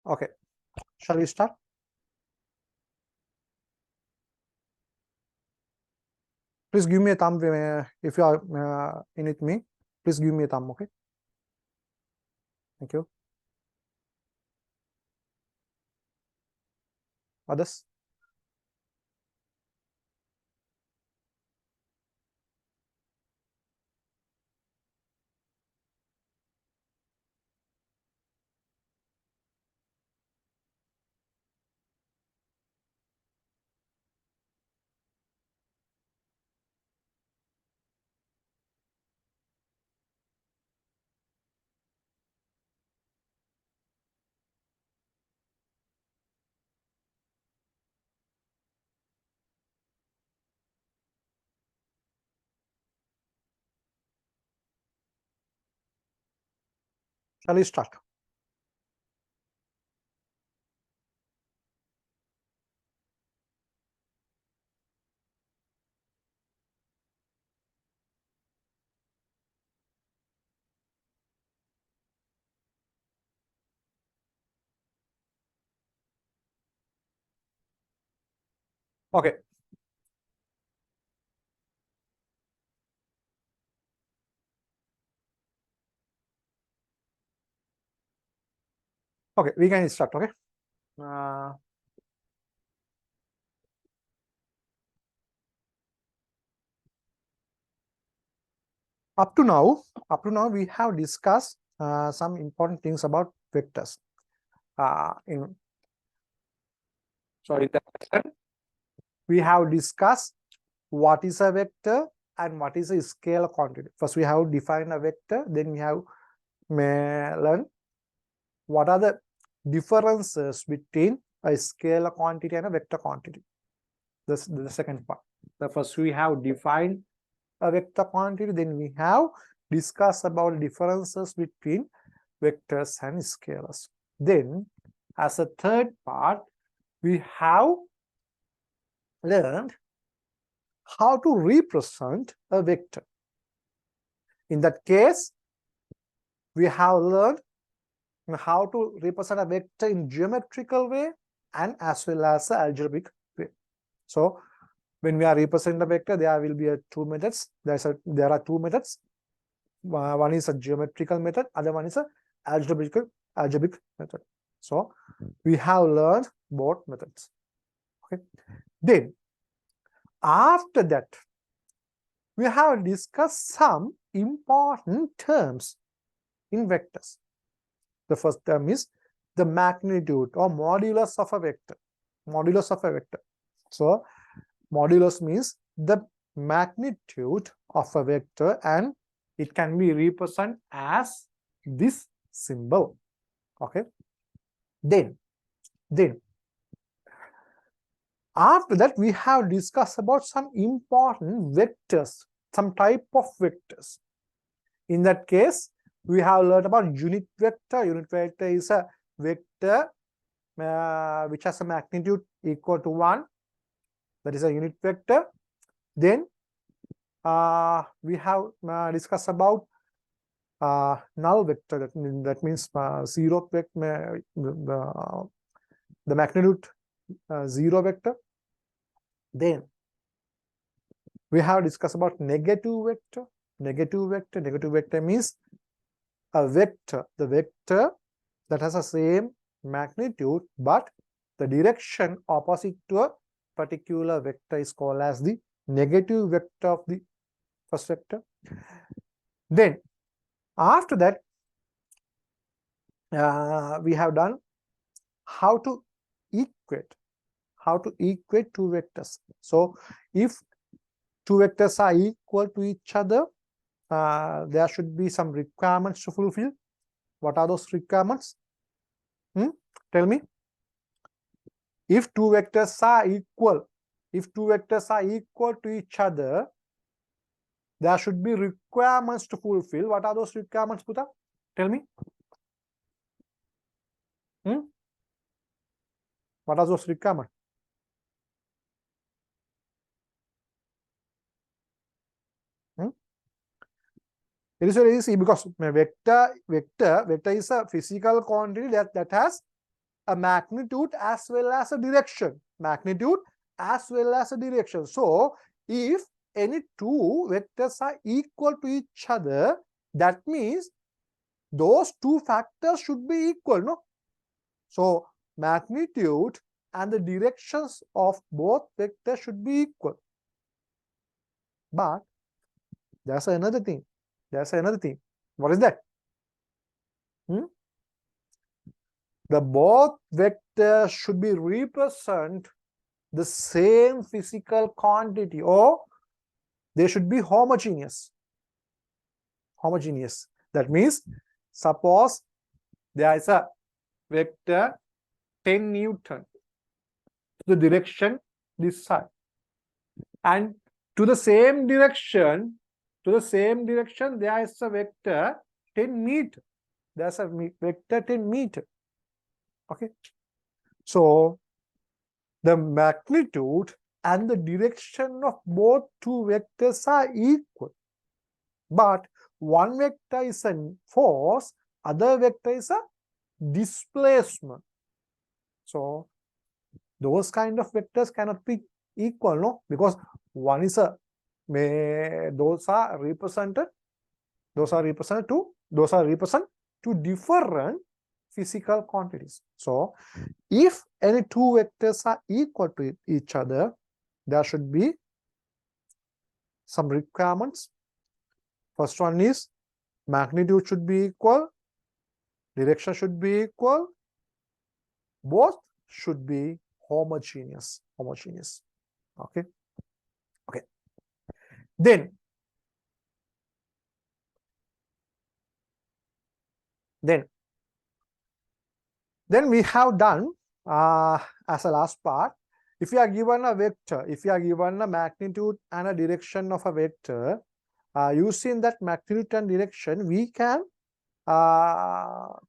Okay, shall we start? Please give me a thumb if you are in with me. Please give me a thumb, okay? Thank you. Others? Shall we start? Okay. Okay, we can start, okay? Up to now, we have discussed some important things about vectors. We have discussed what is a vector and what is a scalar quantity. First, we have defined a vector, then we have learned what are the differences between a scalar quantity and a vector quantity. This the second part. The first we have defined a vector quantity, then we have discussed about differences between vectors and scalars. Then, as a third part, we have learned how to represent a vector. In that case, we have learned how to represent a vector in geometrical way and as well as algebraic way. So when we are representing the vector, there will be two methods. There are two methods. One is a geometrical method, other one is a algebraic method. So we have learned both methods. Okay. Then after that, we have discussed some important terms in vectors. The first term is the magnitude or modulus of a vector. Modulus of a vector. So modulus means the magnitude of a vector, and it can be represented as this symbol. Okay. Then after that, we have discussed about some important vectors, some type of vectors. In that case, we have learned about unit vector. Unit vector is a vector which has a magnitude equal to 1. That is a unit vector. Then we have discussed about null vector. That means zero vector, the magnitude 0 vector. Then we have discussed about negative vector. Negative vector means a vector, the vector that has the same magnitude, but the direction opposite to a particular vector is called as the negative vector of the first vector. Then after that, we have done how to equate two vectors. So if two vectors are equal to each other, there should be some requirements to fulfill. What are those requirements? Tell me. If two vectors are equal, to each other, there should be requirements to fulfill. What are those requirements, Puta? Tell me. What are those requirements? It is very easy because vector is a physical quantity that has a magnitude as well as a direction. Magnitude as well as a direction. So if any two vectors are equal to each other, that means those two factors should be equal, no? So magnitude and the directions of both vectors should be equal. But there's another thing. There's another thing. What is that? The both vectors should be represent the same physical quantity, or they should be homogeneous. Homogeneous. That means, suppose there is a vector 10 Newton to the direction this side, and to the same direction there is a vector 10 meter. There's a vector 10 meter. Okay. So the magnitude and the direction of both two vectors are equal. But one vector is a force, other vector is a displacement. So those kind of vectors cannot be equal, no? Because one is a those are represented to different physical quantities. So if any two vectors are equal to each other, there should be some requirements. First one is magnitude should be equal, direction should be equal, both should be homogeneous. Okay. Then we have done as a last part, if you are given a vector, if you are given a magnitude and a direction of a vector, using that magnitude and direction, we can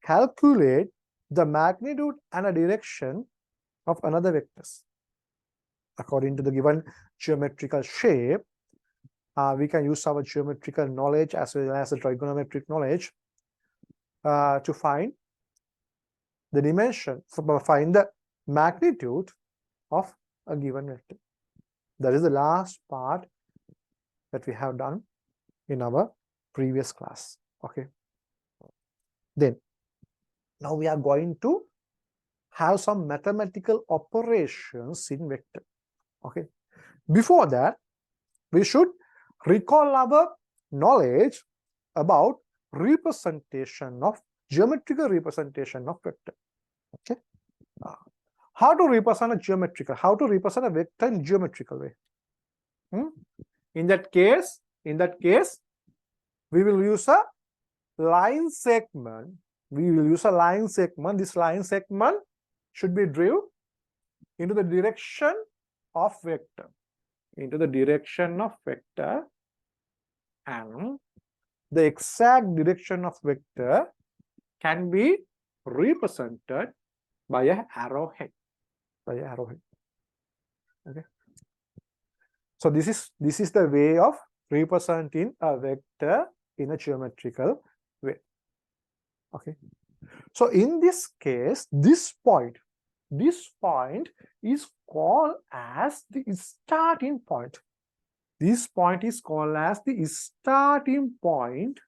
calculate the magnitude and a direction of another vectors. According to the given geometrical shape, we can use our geometrical knowledge as well as the trigonometric knowledge to find the dimension, find the magnitude of a given vector. That is the last part that we have done in our previous class. Okay. Then now we are going to have some mathematical operations in vector. Okay. Before that, we should recall our knowledge about representation of geometrical representation of vector. Okay. How to represent a geometrical? How to represent a vector in geometrical way? In that case, we will use a line segment. This line segment should be driven into the direction of vector. And the exact direction of vector can be represented by an arrowhead. Okay. So this is the way of representing a vector in a geometrical way. Okay. So in this case, this point is called as the starting point. This point is called as the starting point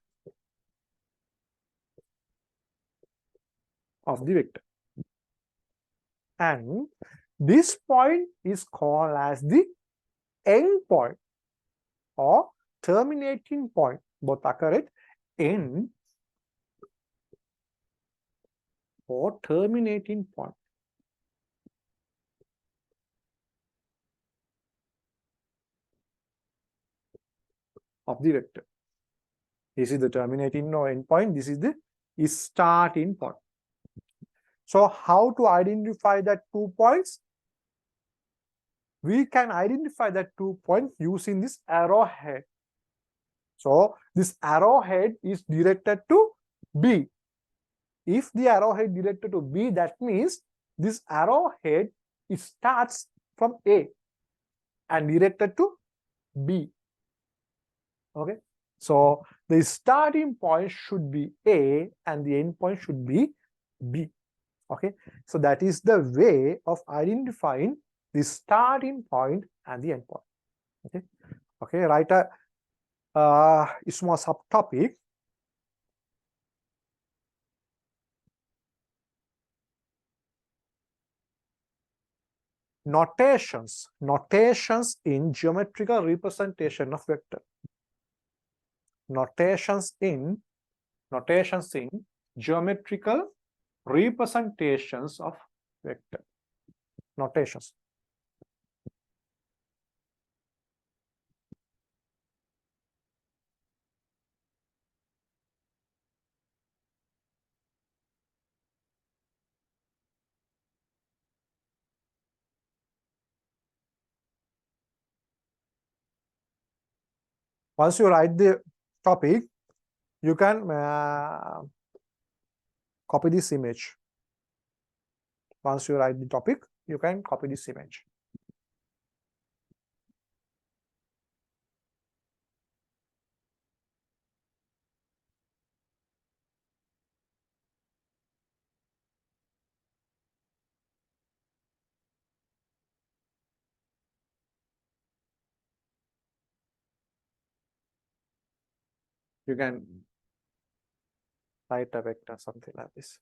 of the vector. And this point is called as the end point or terminating point. Both are correct. End or terminating point of the vector. This is the terminating or end point. This is the starting point. So how to identify that 2 points? We can identify that 2 points using this arrowhead. So this arrowhead is directed to B. If the arrowhead directed to B, that means this arrowhead starts from A and directed to B. Okay. So the starting point should be A and the end point should be B. Okay, so that is the way of identifying the starting point and the end point. Okay, okay, write a small subtopic. Notations in geometrical representation of vector. Notations in geometrical representations of vector. Notations. Once you write the topic, you can copy this image. Once you write the topic, you can copy this image. You can write a vector, something like this.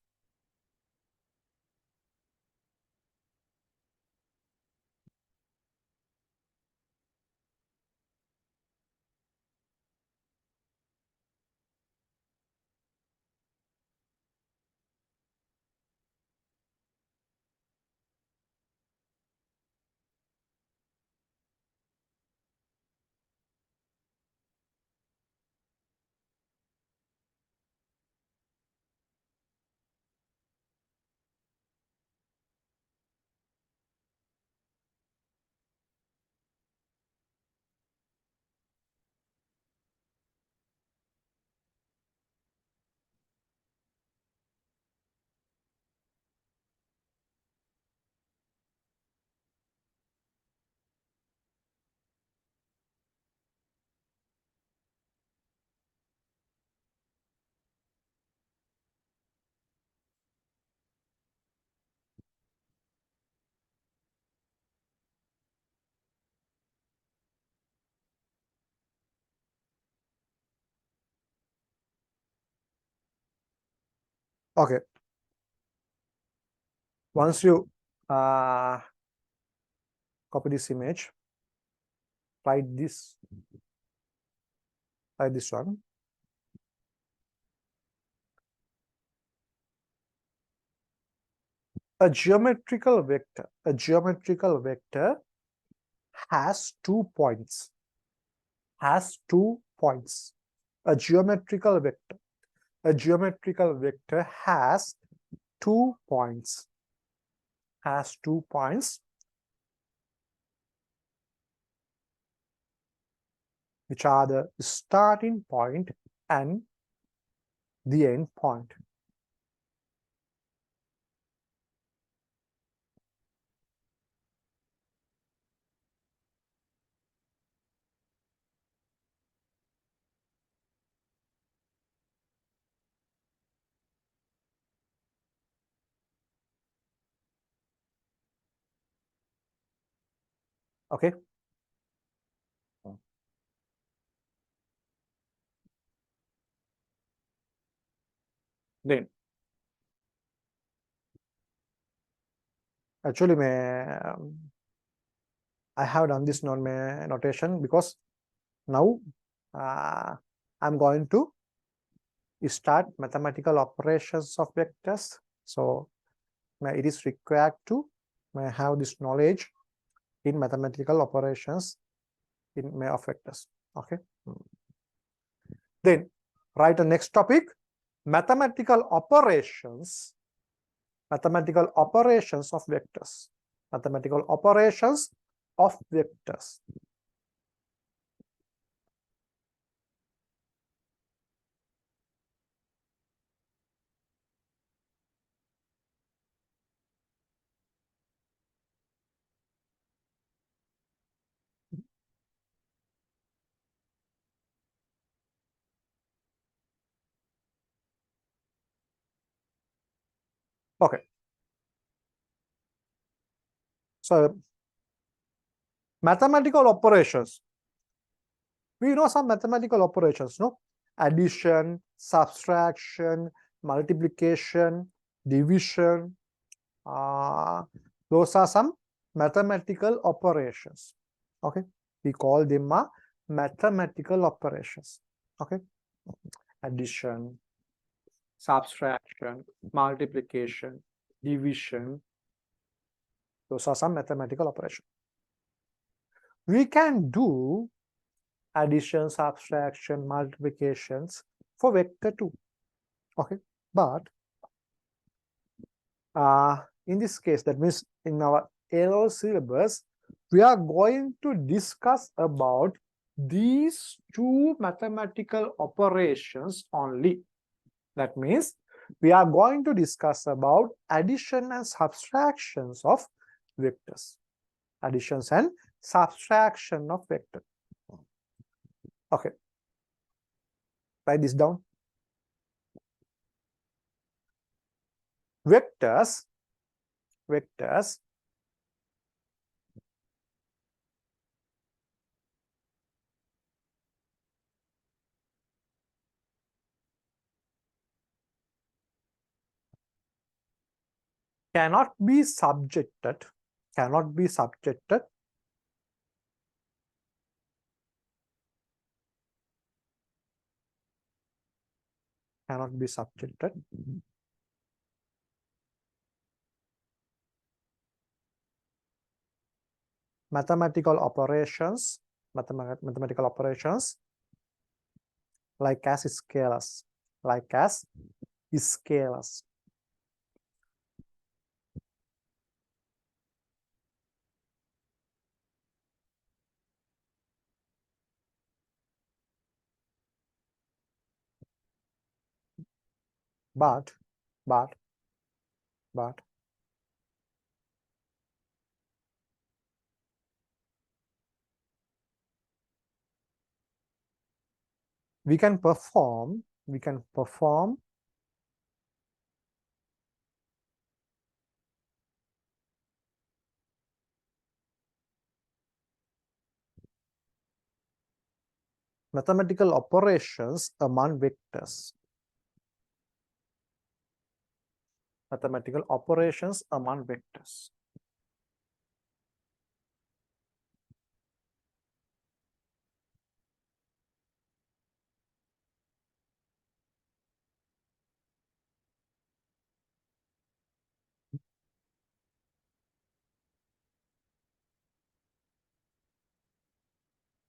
Okay. Once you copy this image, write this one. A geometrical vector has 2 points. Has 2 points. A geometrical vector has 2 points. Has 2 points, which are the starting point and the end point. Okay. Then actually I have done this notation because now I'm going to start mathematical operations of vectors. So it is required to have this knowledge in mathematical operations of vectors. Okay. Then write the next topic: mathematical operations of vectors. Mathematical operations of vectors. Okay. So mathematical operations. We know some mathematical operations, no? Addition, subtraction, multiplication, division. Those are some mathematical operations. Okay, we call them mathematical operations. Okay, addition, subtraction, multiplication, division. Those are some mathematical operations. We can do addition, subtraction, multiplications for vector 2. Okay, but in this case, that means in our A-level syllabus, we are going to discuss about these two mathematical operations only. That means we are going to discuss about addition and subtractions of vectors. Additions and subtraction of vector. Okay. Write this down. Vectors cannot be subjected mathematical operations like as scalars, but we can perform mathematical operations among vectors. Mathematical operations among vectors.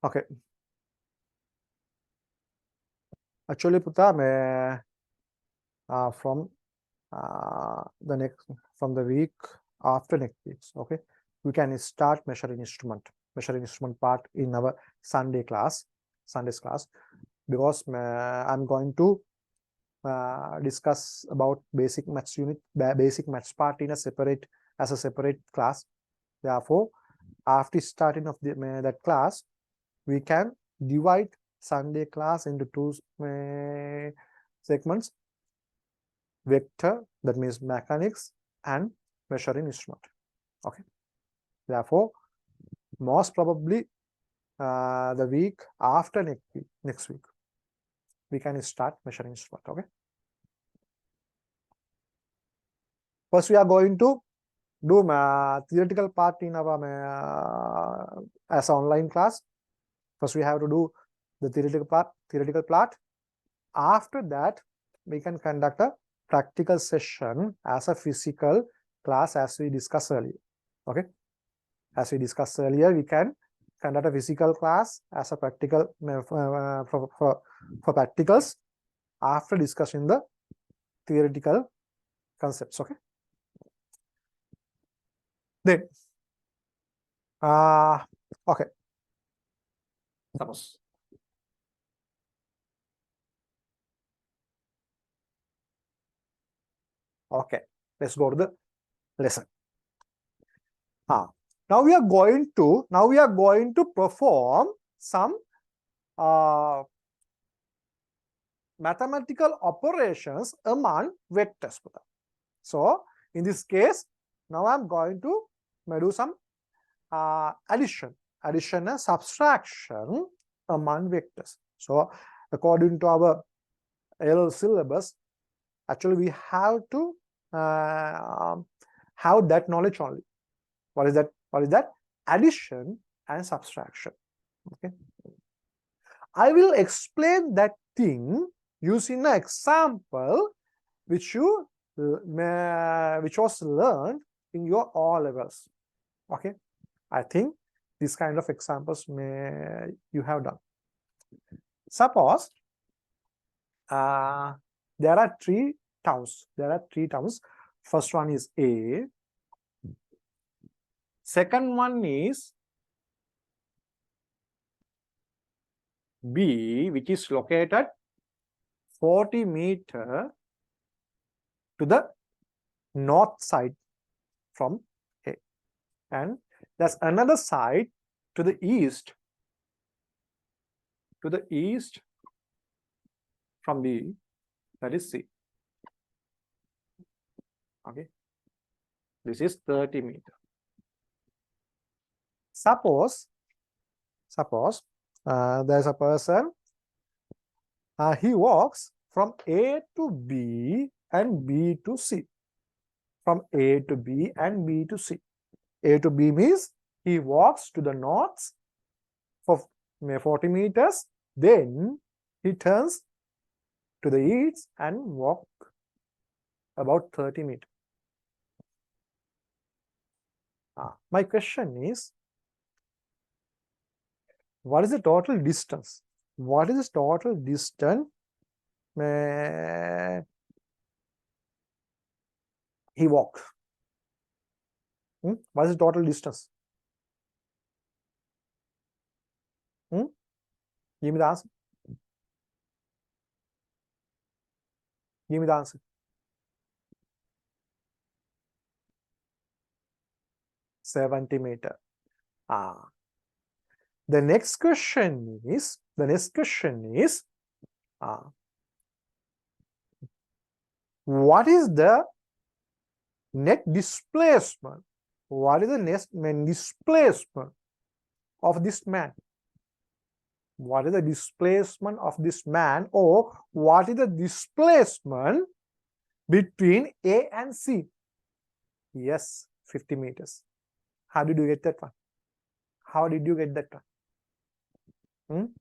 Okay. Actually, Puta, from the week after next week, okay, we can start measuring instrument part in our Sundays class, because I'm going to discuss about basic maths part in a separate class. Therefore, after starting of that class, we can divide Sunday class into two segments: vector, that means mechanics, and measuring instrument. Okay. Therefore, most probably the week after next week, we can start measuring instrument. Okay. First, we are going to do theoretical part in our as an online class. First, we have to do the theoretical part. After that, we can conduct a practical session as a physical class, as we discussed earlier. Okay, as we discussed earlier, we can conduct a physical class as a practical for practicals after discussing the theoretical concepts. Okay. Then, okay. Suppose. Okay, let's go to the lesson. Now we are going to perform some mathematical operations among vectors. So in this case, now I'm going to do some addition and subtraction among vectors. So according to our L syllabus, actually we have to have that knowledge only. What is that? What is that? Addition and subtraction. Okay. I will explain that thing using an example which was learned in your O levels. Okay. I think this kind of examples you have done. Suppose there are three towns. First one is A. Second one is B, which is located 40 meters to the north side from A. And there's another side to the east from B, that is C. Okay. This is 30 meters. Suppose there's a person, he walks from A to B and B to C. From A to B and B to C. A to B means he walks to the north for 40 meters, then he turns to the east and walk about 30 meters. My question is, what is the total distance? What is the total distance he walked? What is the total distance? Give me the answer. Give me the answer. 70 meters. The next question is, what is the net displacement? What is the net displacement of this man? What is the displacement of this man, or what is the displacement between A and C? Yes, 50 meters. How did you get that one? How did you get that one?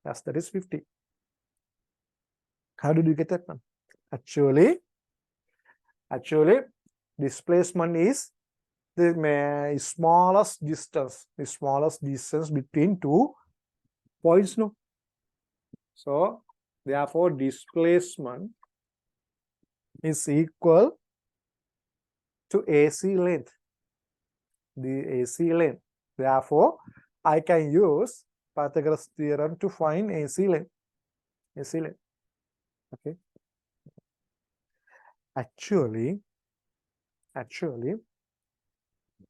Yes, that is 50. How did you get that one? Actually, displacement is the smallest distance between 2 points. No. So therefore, displacement is equal to AC length. The AC length. Therefore, I can use Pythagoras theorem to find AC length. Okay. Actually,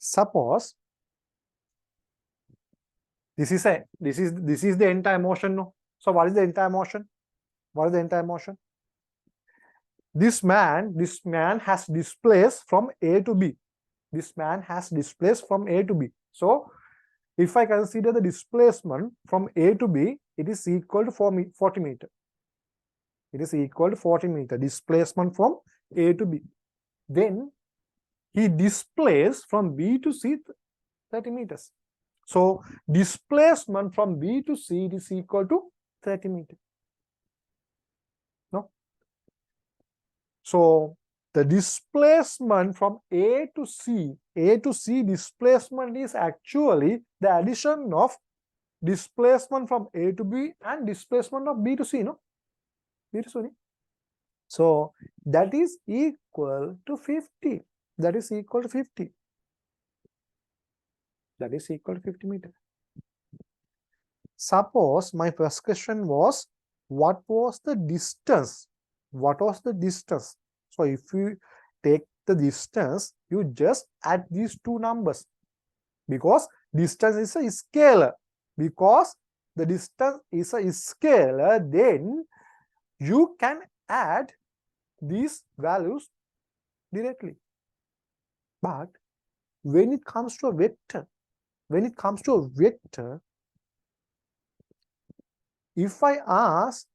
suppose this is the entire motion. No. So what is the entire motion? This man has displaced from A to B. So if I consider the displacement from A to B, it is equal to 40 meters. Displacement from A to B. Then he displaced from B to C 30 meters. So displacement from B to C is equal to 30 meters. No? So the displacement from A to C displacement is actually the addition of displacement from A to B and displacement of B to C, no? So that is equal to 50. That is equal to 50 meters. Suppose my first question was, what was the distance? So if you take the distance, you just add these two numbers, because distance is a scalar. Because the distance is a scalar, then you can add these values directly. But when it comes to a vector, if I ask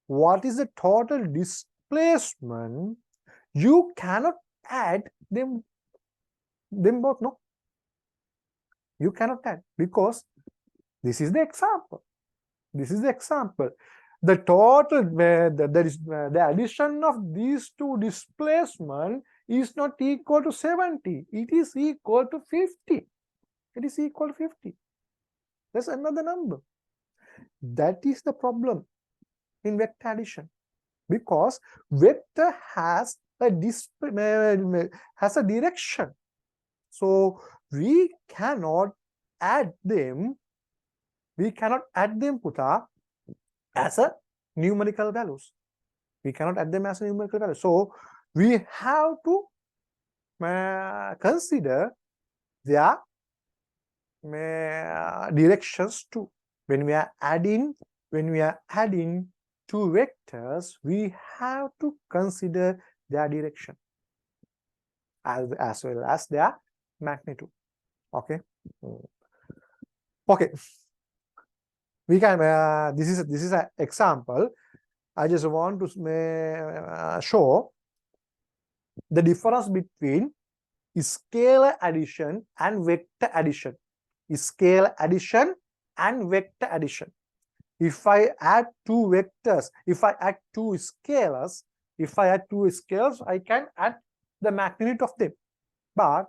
what is the total displacement, you cannot add them both, no? You cannot add, because this is the example. The total, the addition of these two displacement is not equal to 70. It is equal to 50. That's another number. That is the problem in vector addition, because vector has a direction. So we cannot add them. Puta, as a numerical values. So we have to consider their directions too. When we are adding two vectors, we have to consider their direction as well as their magnitude. Okay. Okay. We can. This is an example. I just want to show the difference between scalar addition and vector addition. Scalar addition and vector addition. If I add two vectors, if I add two scalars, I can add the magnitude of them. But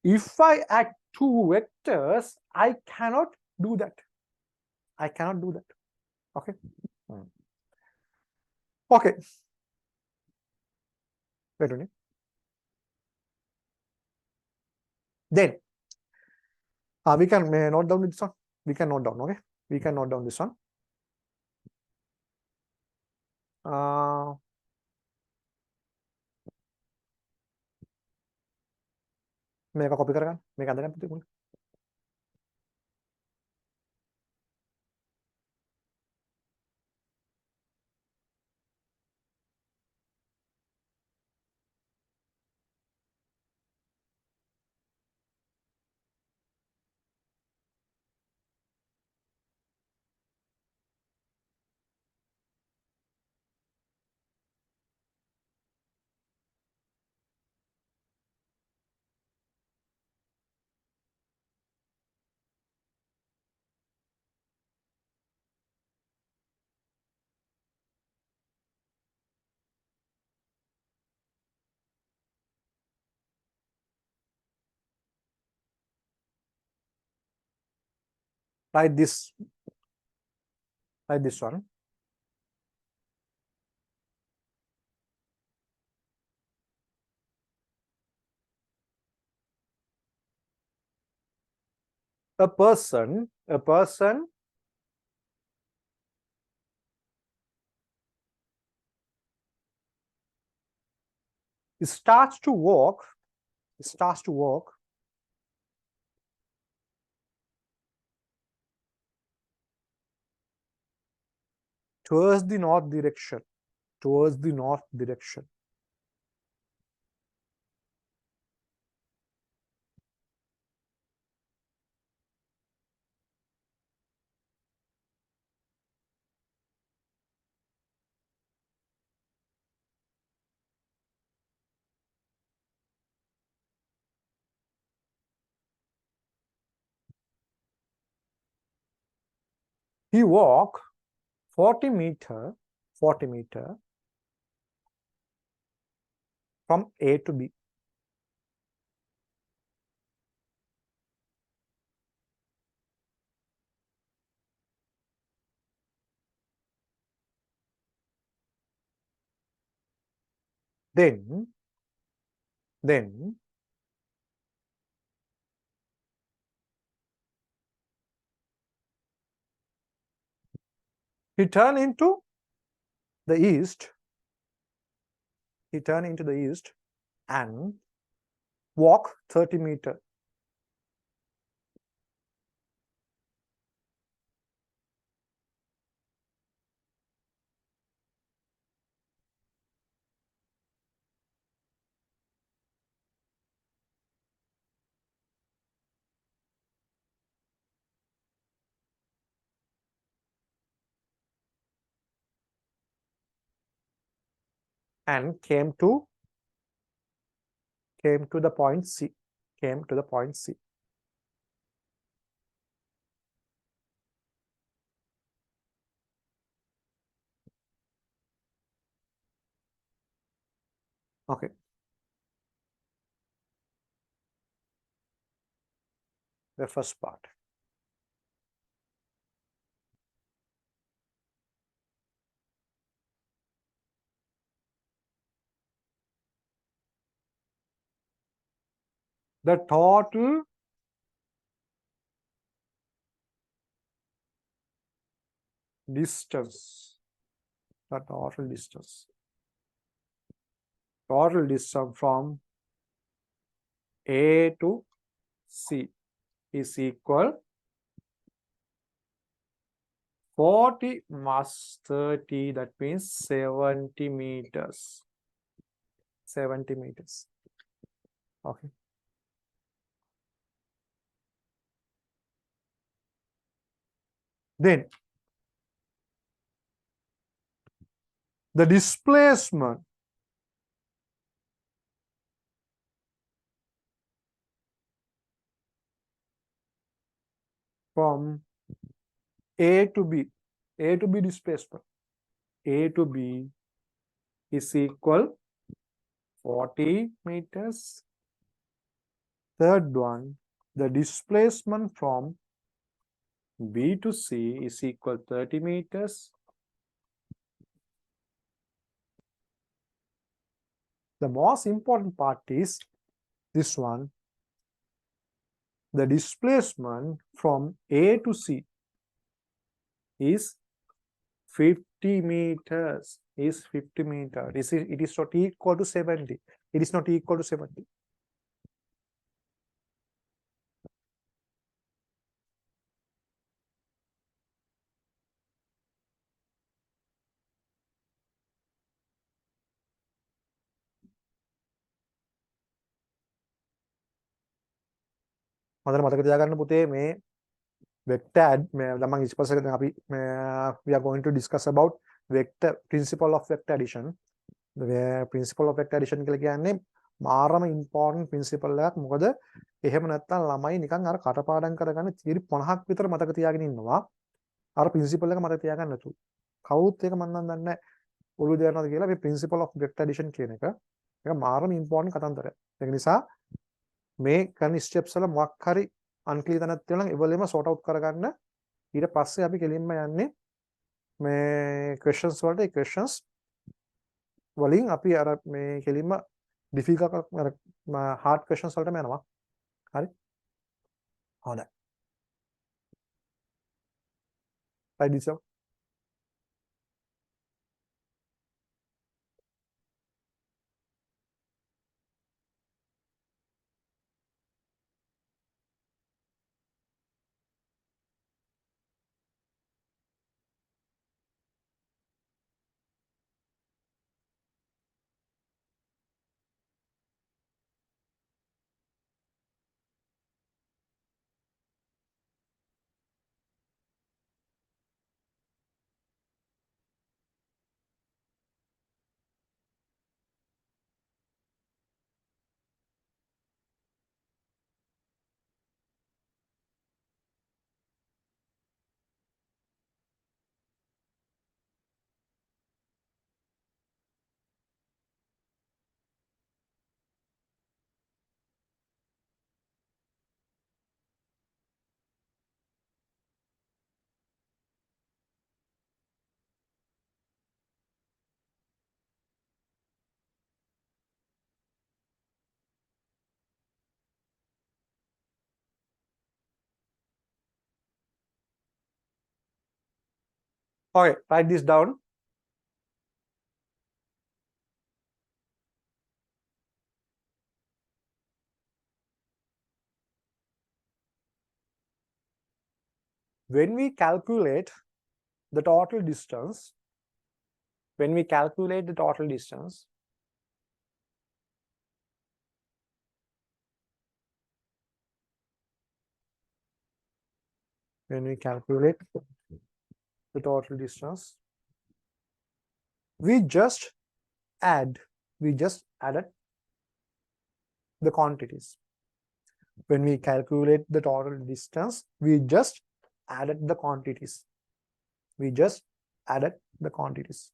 if I add two vectors, I cannot do that. Okay. Okay. Wait a minute. Then we can note down this one. We can note down. Okay. We can note down this one. මේක copy කරගන්න. මේක අඳගන්න පුතේ. Like this one. A person starts to walk towards the north direction. He walked 40 meter from A to B. Then he turned into the east. And walk 30 meter. and came to the point C. Came to the point C. Okay. The first part. The total distance. The total distance. Total distance from A to C is equal 40 minus 30, that means 70 meters. 70 meters. Okay. Then the displacement from A to B displacement, A to B is equal 40 meters. Third one, the displacement from B to C is equal 30 meters. The most important part is this one. The displacement from A to C is 50 meters. Is 50 meters. It is not equal to 70. It is not equal to 70. හොඳට මතක තියාගන්න පුතේ මේ vector add මම ඉස්පස්සේ දැන් අපි we are going to discuss about vector principle of vector addition. The principle of vector addition කියලා කියන්නේ මාරම important principle එකක්. මොකද එහෙම නැත්නම් ළමයි නිකන් අර කටපාඩම් කරගන්න theory 50ක් විතර මතක තියාගෙන ඉන්නවා. අර principle එක මතක තියාගන්න නැතුව. කවුරුත් ඒක මම නම් දන්නේ නැහැ. ඔළුව දෙනවද කියලා මේ principle of vector addition කියන එක. ඒක මාරම important කතන්දරයක්. ඒක නිසා මේ කරන ස්ටෙප්ස් වල මොකක් හරි අන්ක්ලියර් තැනක් තියෙනවා නම් ඒවලෙම sort out කරගන්න. ඊට පස්සේ අපි කෙලින්ම යන්නේ මේ questions වලට. ඒ questions වලින් අපි අර මේ කෙලින්ම difficult අර hard questions වලටම යනවා. හරි? හොඳයි. Right this out. Okay, write this down. When we calculate the total distance, when we calculate the total distance, when we calculate the total distance, we just add. We just added the quantities. When we calculate the total distance, we just added the quantities. We just added the quantities.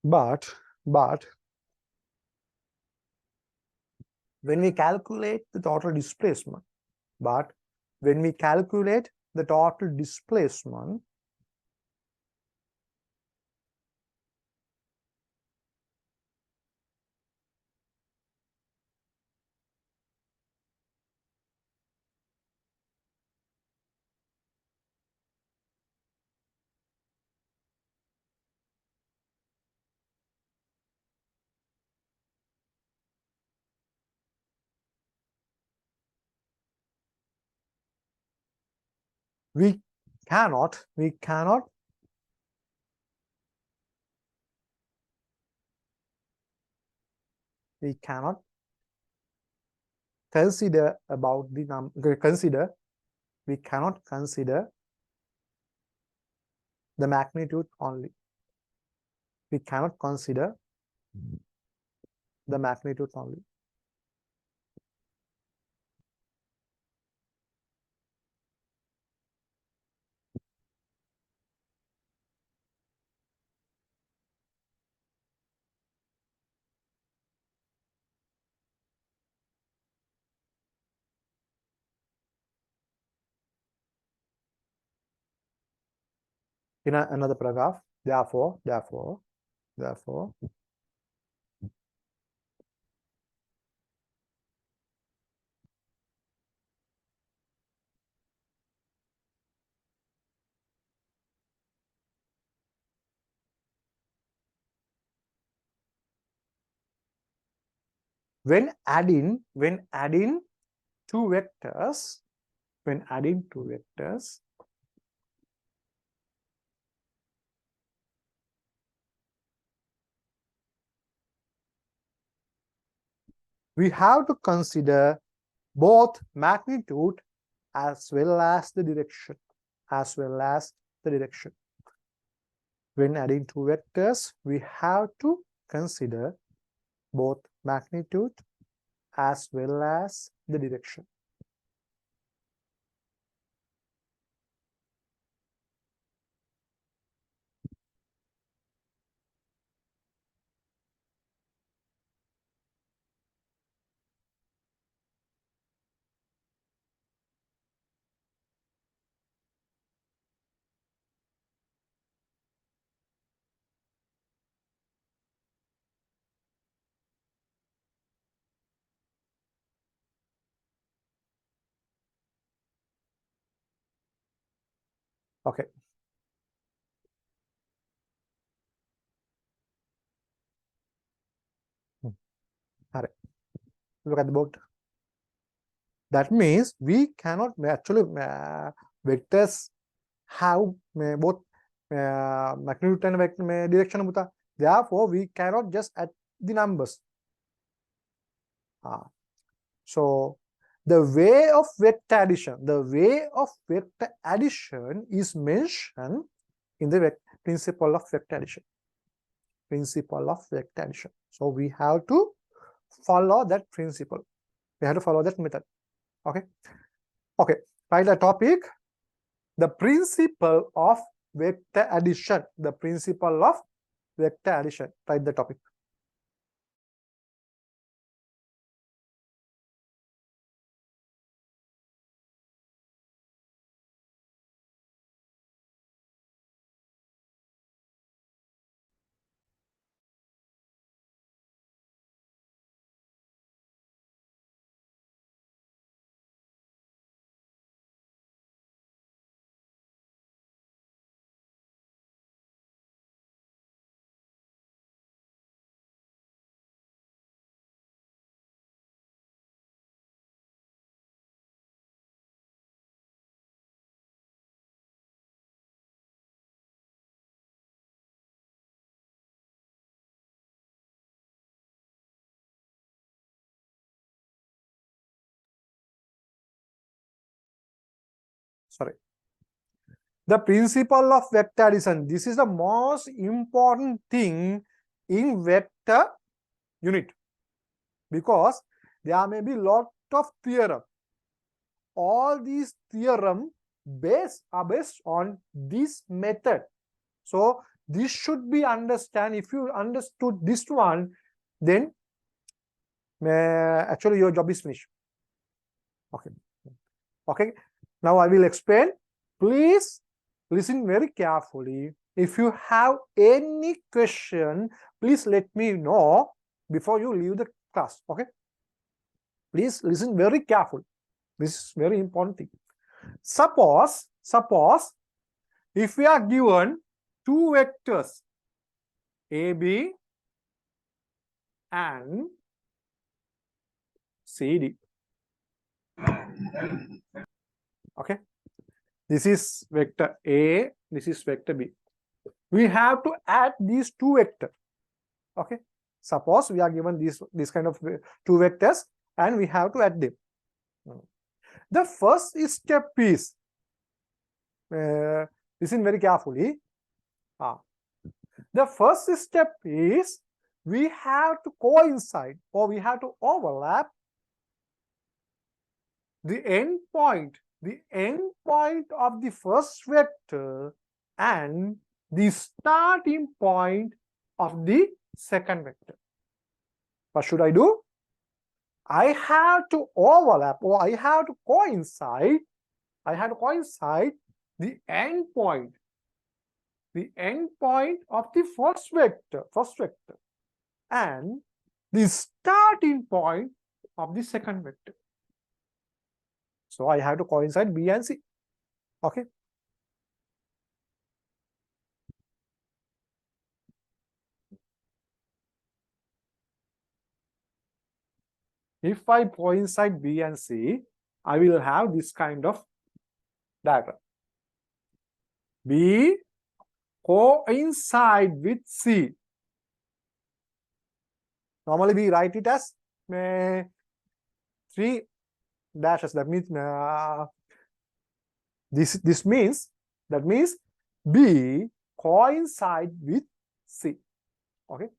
But when we calculate the total displacement, we cannot consider about the we cannot consider the magnitude only. We cannot consider the magnitude only. In another paragraph, therefore, when adding two vectors, we have to consider both magnitude as well as the direction. When adding two vectors, we have to consider both magnitude as well as the direction. Okay. Look at the board. That means we cannot actually vectors have both magnitude and vector direction. Therefore, we cannot just add the numbers. So the way of vector addition is mentioned in the principle of vector addition. So we have to follow that principle. We have to follow that method. Okay. Write the topic. The principle of vector addition. Write the topic. sorry. The principle of vector addition. This is the most important thing in vector unit, because there may be lot of theorem. All these theorem are based on this method. So this should be understand. If you understood this one, then actually your job is finished. Okay. Now I will explain. Please listen very carefully. If you have any question, please let me know before you leave the class. Okay. Please listen very carefully. This is very important thing. Suppose if we are given two vectors AB and CD. Okay. This is vector A, this is vector B. We have to add these two vectors. Okay. Suppose we are given this kind of two vectors and we have to add them. The first step is, listen very carefully. The first step is we have to coincide, or we have to overlap the endpoint of the first vector and the starting point of the second vector. What should I do? I have to overlap, or I have to coincide the endpoint of the first vector and the starting point of the second vector. So I have to coincide B and C. Okay. If I coincide B and C, I will have this kind of diagram. B coincide with C. Normally we write it as 3 dashes. That means that means B coincide with C. Okay.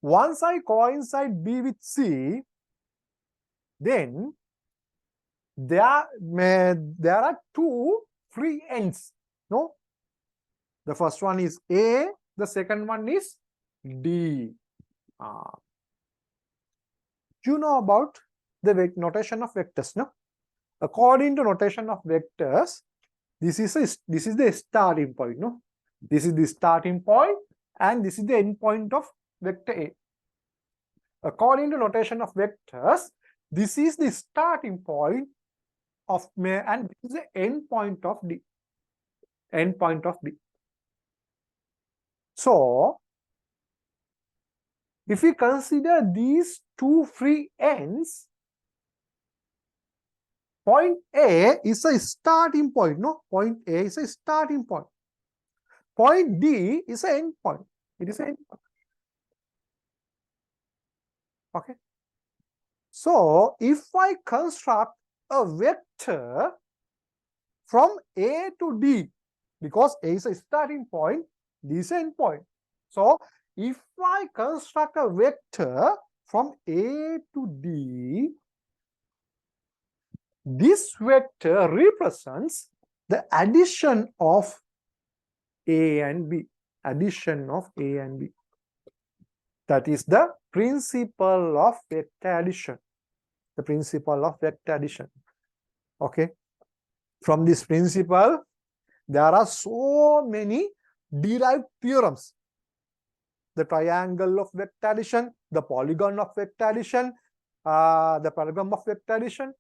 Once I coincide B with C, then there are two free ends. No, the first one is A, the second one is D. You know about the notation of vectors, no? According to notation of vectors, this is the starting point, no? This is the starting point and this is the end point of vector A. According to notation of vectors, this is the starting point of and this is the end point of D. End point of D. So if we consider these two free ends, point A is a starting point, no? Point A is a starting point. Point D is an end point. It is an end point. Okay. So if I construct a vector from A to D, because A is a starting point, D is an end point. So if I construct a vector from A to D, this vector represents the addition of A and B. Addition of A and B. That is the principle of vector addition. The principle of vector addition. Okay. From this principle, there are so many derived theorems. The triangle of vector addition, the polygon of vector addition, the paradigm of vector addition,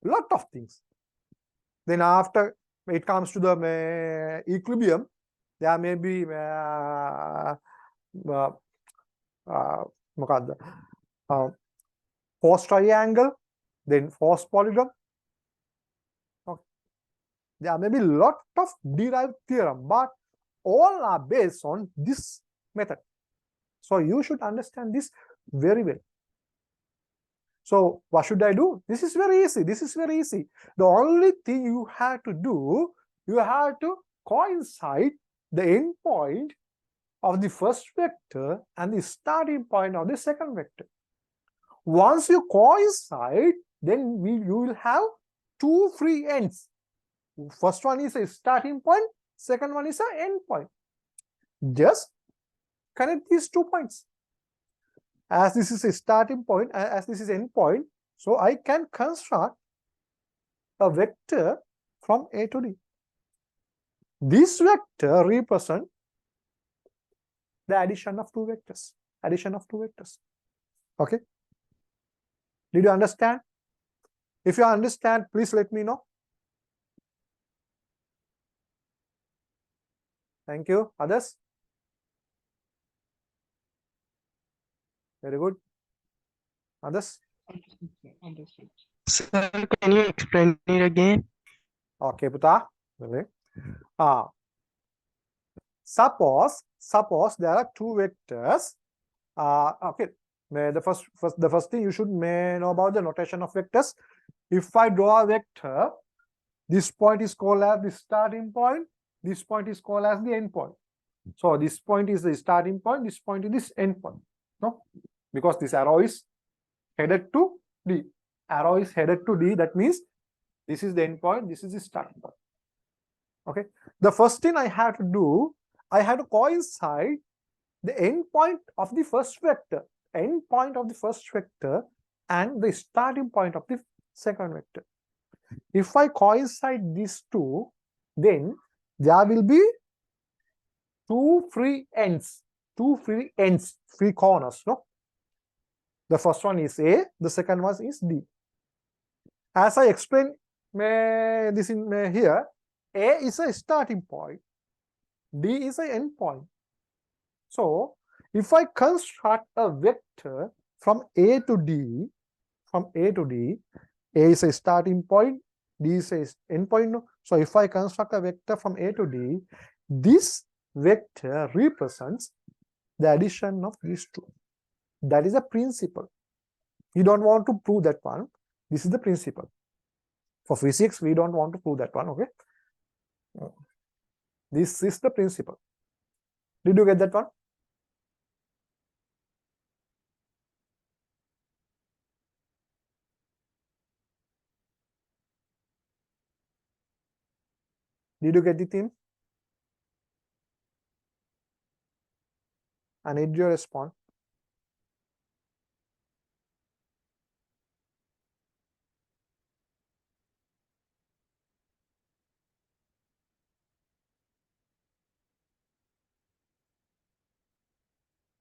lot of things. Then after it comes to the equilibrium, there may be force triangle, then force polygon. Okay. There may be lot of derived theorem, but all are based on this method. So you should understand this very well. So what should I do? This is very easy. This is very easy. The only thing you have to do, you have to coincide the endpoint of the first vector and the starting point of the second vector. Once you coincide, then you will have two free ends. First one is a starting point, second one is an end point. Just connect these 2 points. As this is a starting point, as this is end point, so I can construct a vector from A to D. This vector represents the addition of two vectors. Addition of two vectors. Okay? Did you understand? If you understand, please let me know. Thank you. Others? Very good. Others? Understood. Sir, can you explain it again? Okay, Puta. Suppose there are two vectors. Okay. The first thing you should know about the notation of vectors. If I draw a vector, this point is called as the starting point. This point is called as the end point. So this point is the starting point. This point is the end point. No, because this arrow is headed to D. Arrow is headed to D. That means this is the end point. This is the starting point. Okay. The first thing I have to do, I have to coincide the end point of the first vector, end point of the first vector, and the starting point of the second vector. If I coincide these two, then there will be two free ends, free corners. No, the first one is A, the second one is D. As I explained this in here, A is a starting point, D is an end point. So if I construct a vector from A to D, A is a starting point, D is a end point. So if I construct a vector from A to D, this vector represents the addition of these two. That is a principle. You don't want to prove that one. This is the principle. For physics, we don't want to prove that one, okay? This is the principle. Did you get that one? Did you get the theme? I need your response.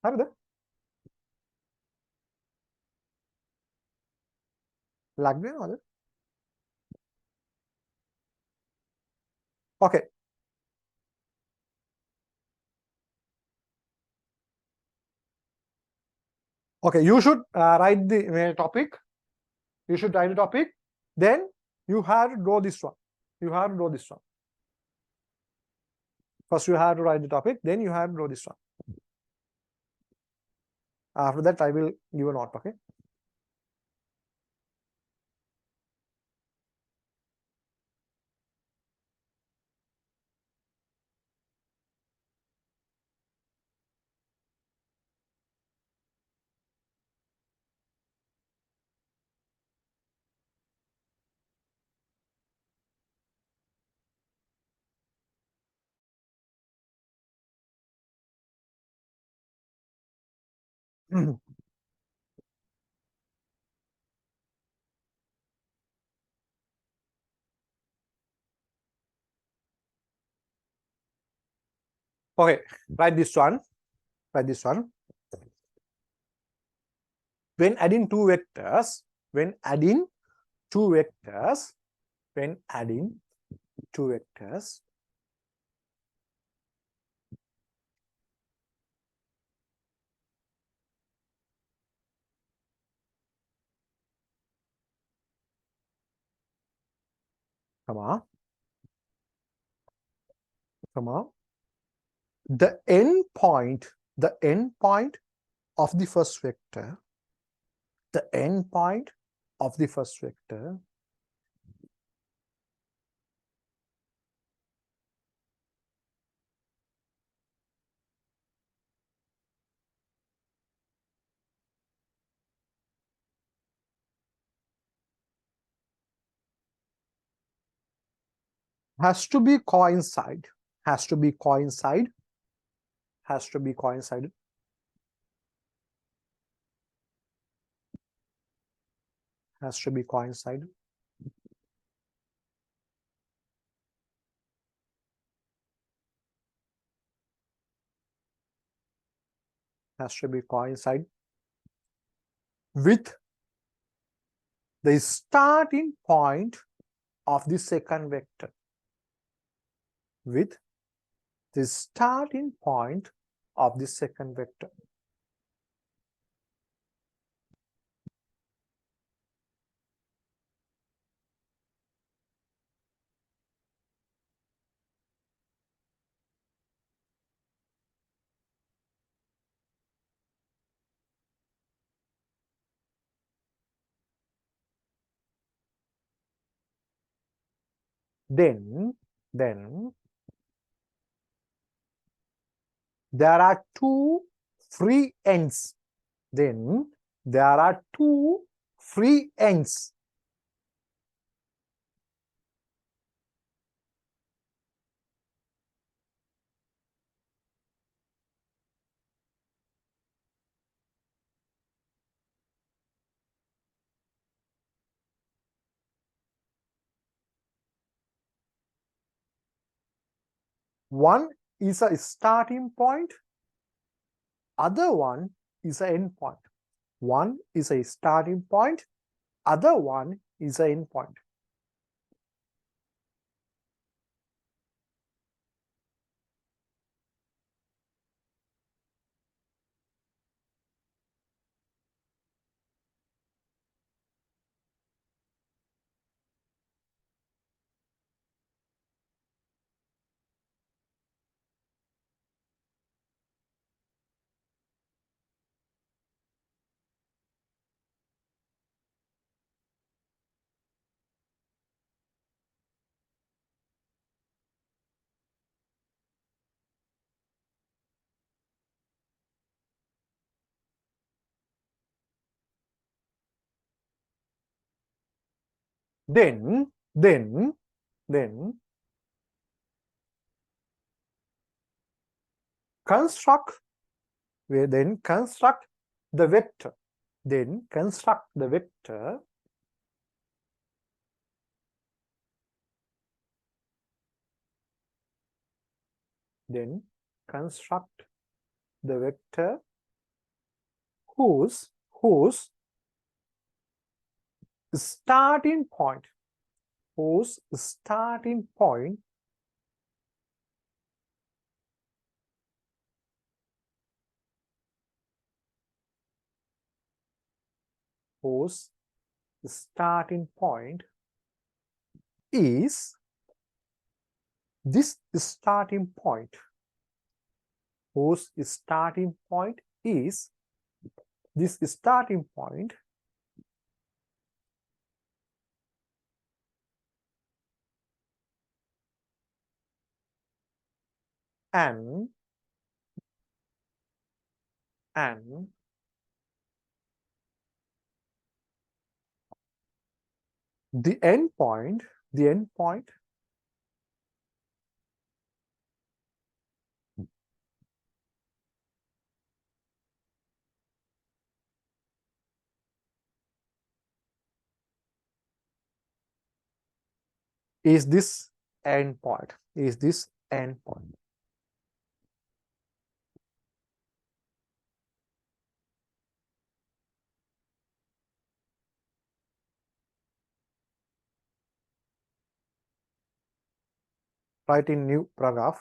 හරිද? ලග් වෙනවද? Okay. Okay, you should write the topic. You should write the topic. Then you have to draw this one. You have to draw this one. First, you have to write the topic. Then you have to draw this one. After that, I will give a note. Okay. Okay, write this one. Write this one. When adding two vectors, comma, the end point of the first vector the end point of the first vector has to be coincide, has to be coincide, has to be coincided has to be coincided has to be coincide with the starting point of the second vector, with the starting point of the second vector. Then there are two free ends. Then there are two free ends. One is a starting point, other one is an end point. One is a starting point, other one is an end point. Then construct the vector. Then construct the vector whose starting point is this starting point, whose starting point is this starting point and the end point is this end point, Write in new paragraph.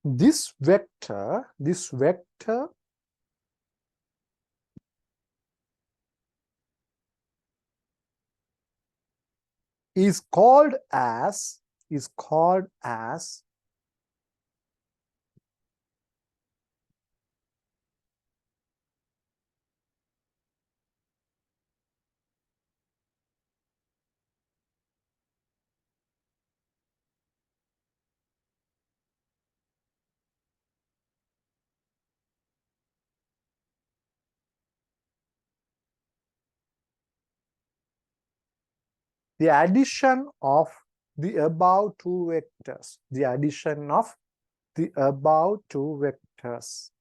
This vector is called as the addition of the above two vectors. The addition of the above two vectors.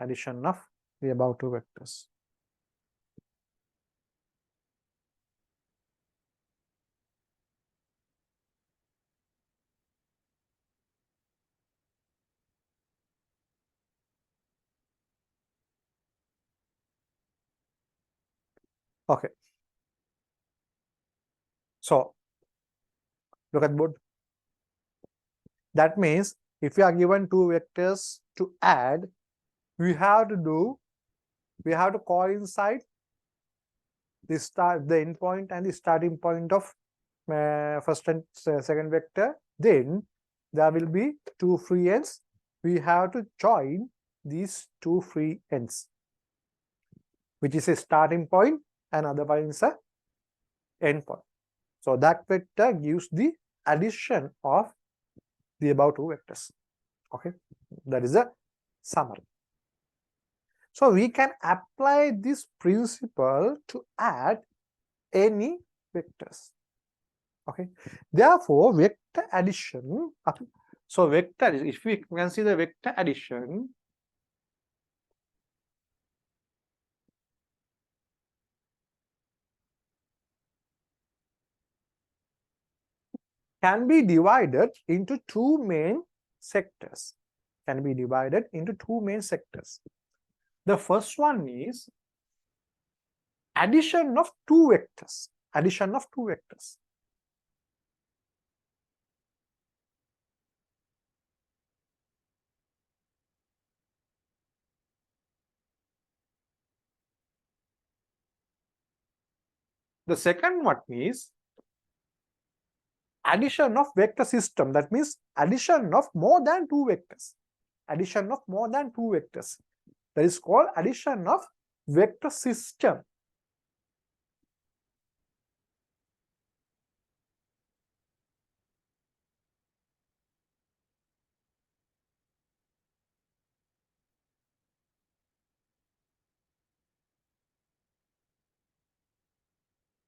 Addition of the above two vectors. Okay. So look at board. That means if we are given two vectors to add, we have to coincide the end point and the starting point of first and second vector. Then there will be two free ends. We have to join these two free ends, which is a starting point and other one is a end point. So that vector gives the addition of the above two vectors. Okay, that is a summary. So we can apply this principle to add any vectors. Okay, therefore vector addition. So vector, if we consider vector addition, can be divided into two main sectors. Can be divided into two main sectors. The first one is addition of two vectors. Addition of two vectors. The second one is addition of vector system. That means addition of more than two vectors. Addition of more than two vectors. That is called addition of vector system.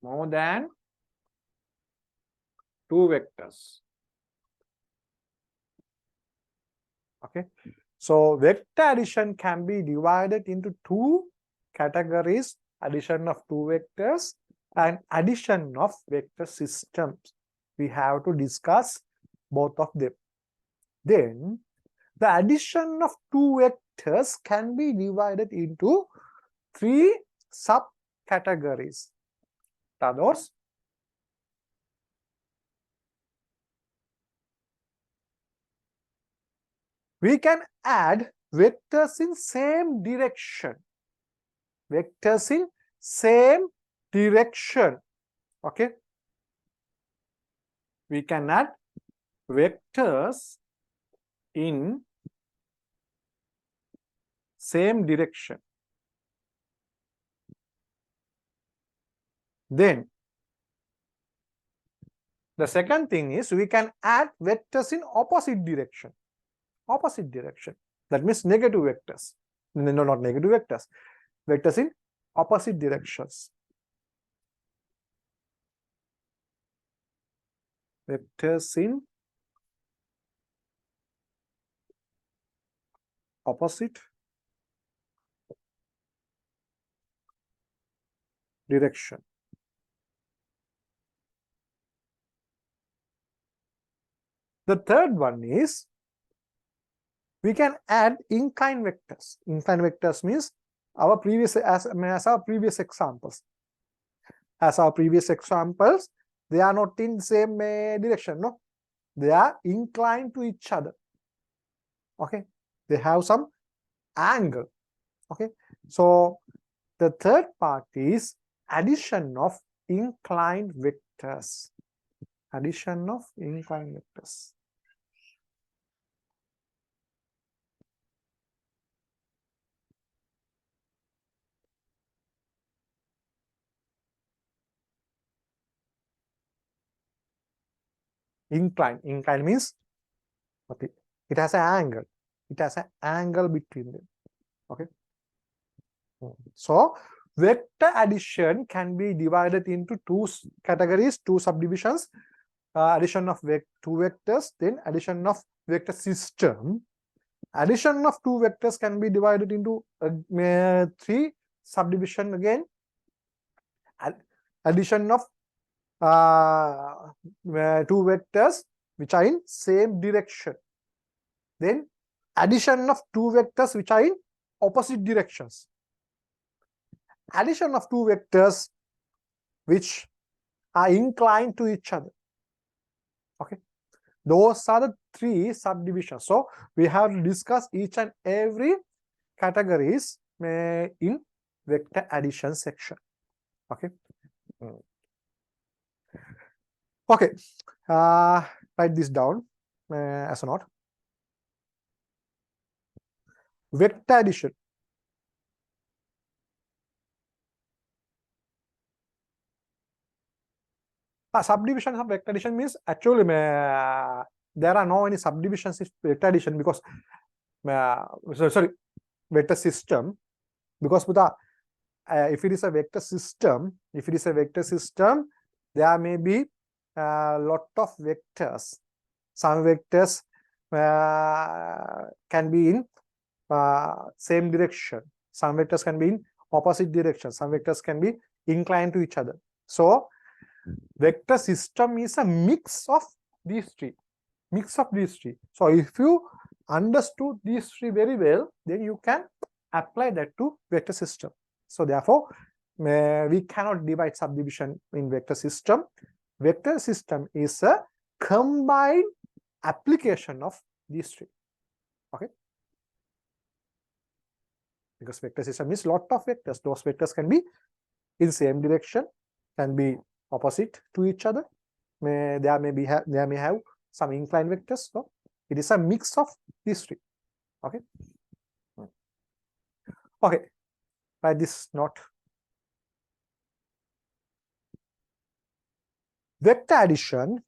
More than two vectors. Okay. So vector addition can be divided into two categories: addition of two vectors and addition of vector systems. We have to discuss both of them. Then the addition of two vectors can be divided into three subcategories. Are those? We can add vectors in same direction. Vectors in same direction. Okay. We can add vectors in same direction. Then the second thing is we can add vectors in opposite direction. Opposite direction. That means negative vectors. No, not negative vectors. Vectors in opposite directions. Vectors in opposite direction. The third one is we can add incline vectors. Incline vectors means our previous as our previous examples. As our previous examples, they are not in same direction, no? They are inclined to each other. Okay, they have some angle. Okay, so the third part is addition of inclined vectors. Addition of inclined vectors. Incline means what it has an angle. It has an angle between them. Okay. So vector addition can be divided into two categories, two subdivisions. Addition of two vectors, then addition of vector system. Addition of two vectors can be divided into three subdivision again. Addition of two vectors which are in same direction. Then addition of two vectors which are in opposite directions. Addition of two vectors which are inclined to each other. Okay, those are the three subdivisions. So we have to discuss each and every categories in vector addition section. Okay. Okay, write this down as a note. Vector addition. Subdivision of vector addition means actually there are no any subdivisions in vector addition because sorry, vector system, because if it is a vector system, there may be a lot of vectors. Some vectors can be in same direction. Some vectors can be in opposite direction. Some vectors can be inclined to each other. So vector system is a mix of these three. So if you understood these three very well, then you can apply that to vector system. So therefore, we cannot divide subdivision in vector system. Vector system is a combined application of these three. Okay. Because vector system means lot of vectors. Those vectors can be in same direction, can be opposite to each other. There may have some inclined vectors. So it is a mix of these three. Okay. Okay. Write this note. Vector addition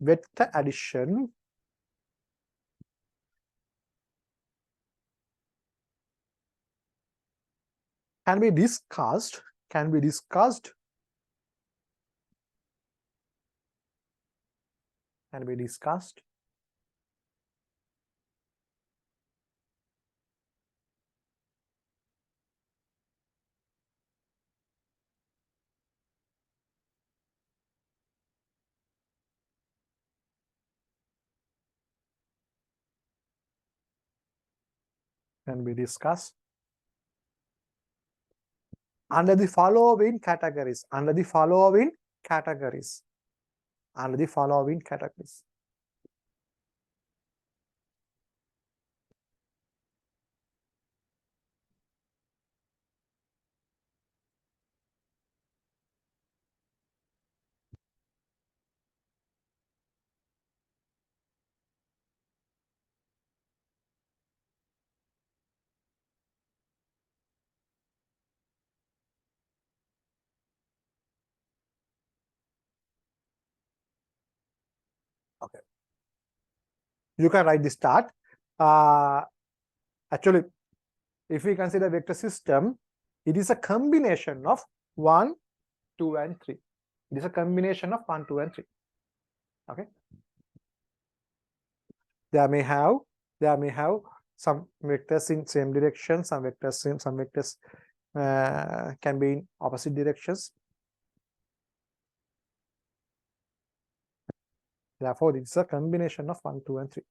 can be discussed under the following categories. Okay. You can write the start. Actually, if we consider vector system, it is a combination of 1, 2, and 3. It is a combination of 1, 2, and 3. Okay. There may have some vectors in same direction, some vectors can be in opposite directions. Therefore, it's a combination of 1, 2, and 3.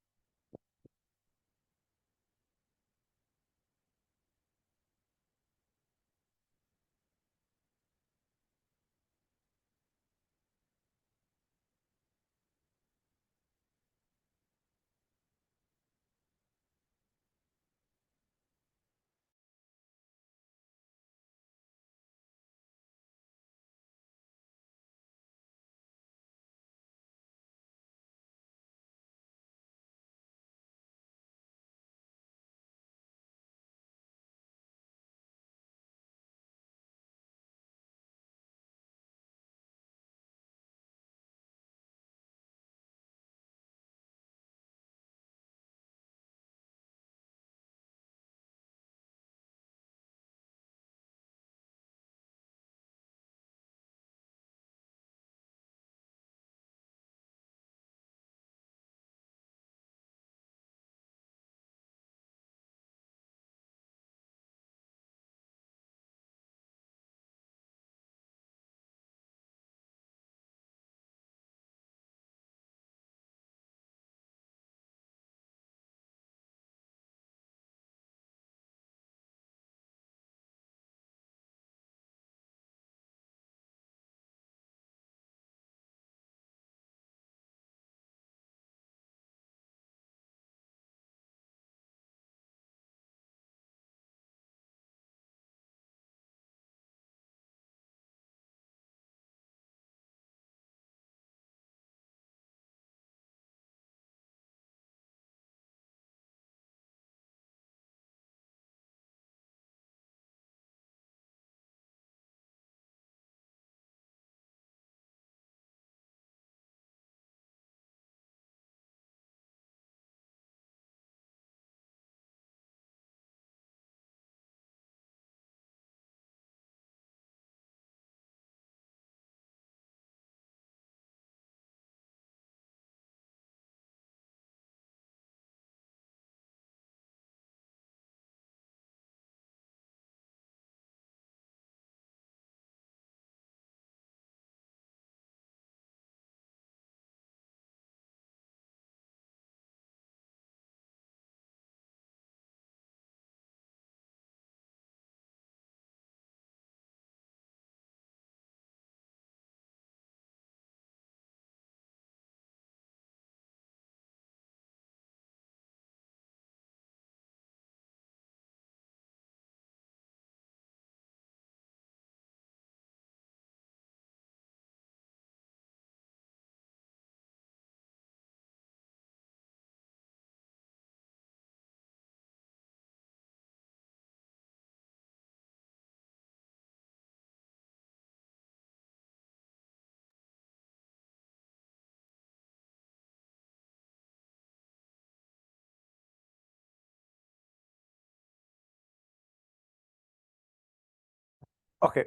Okay.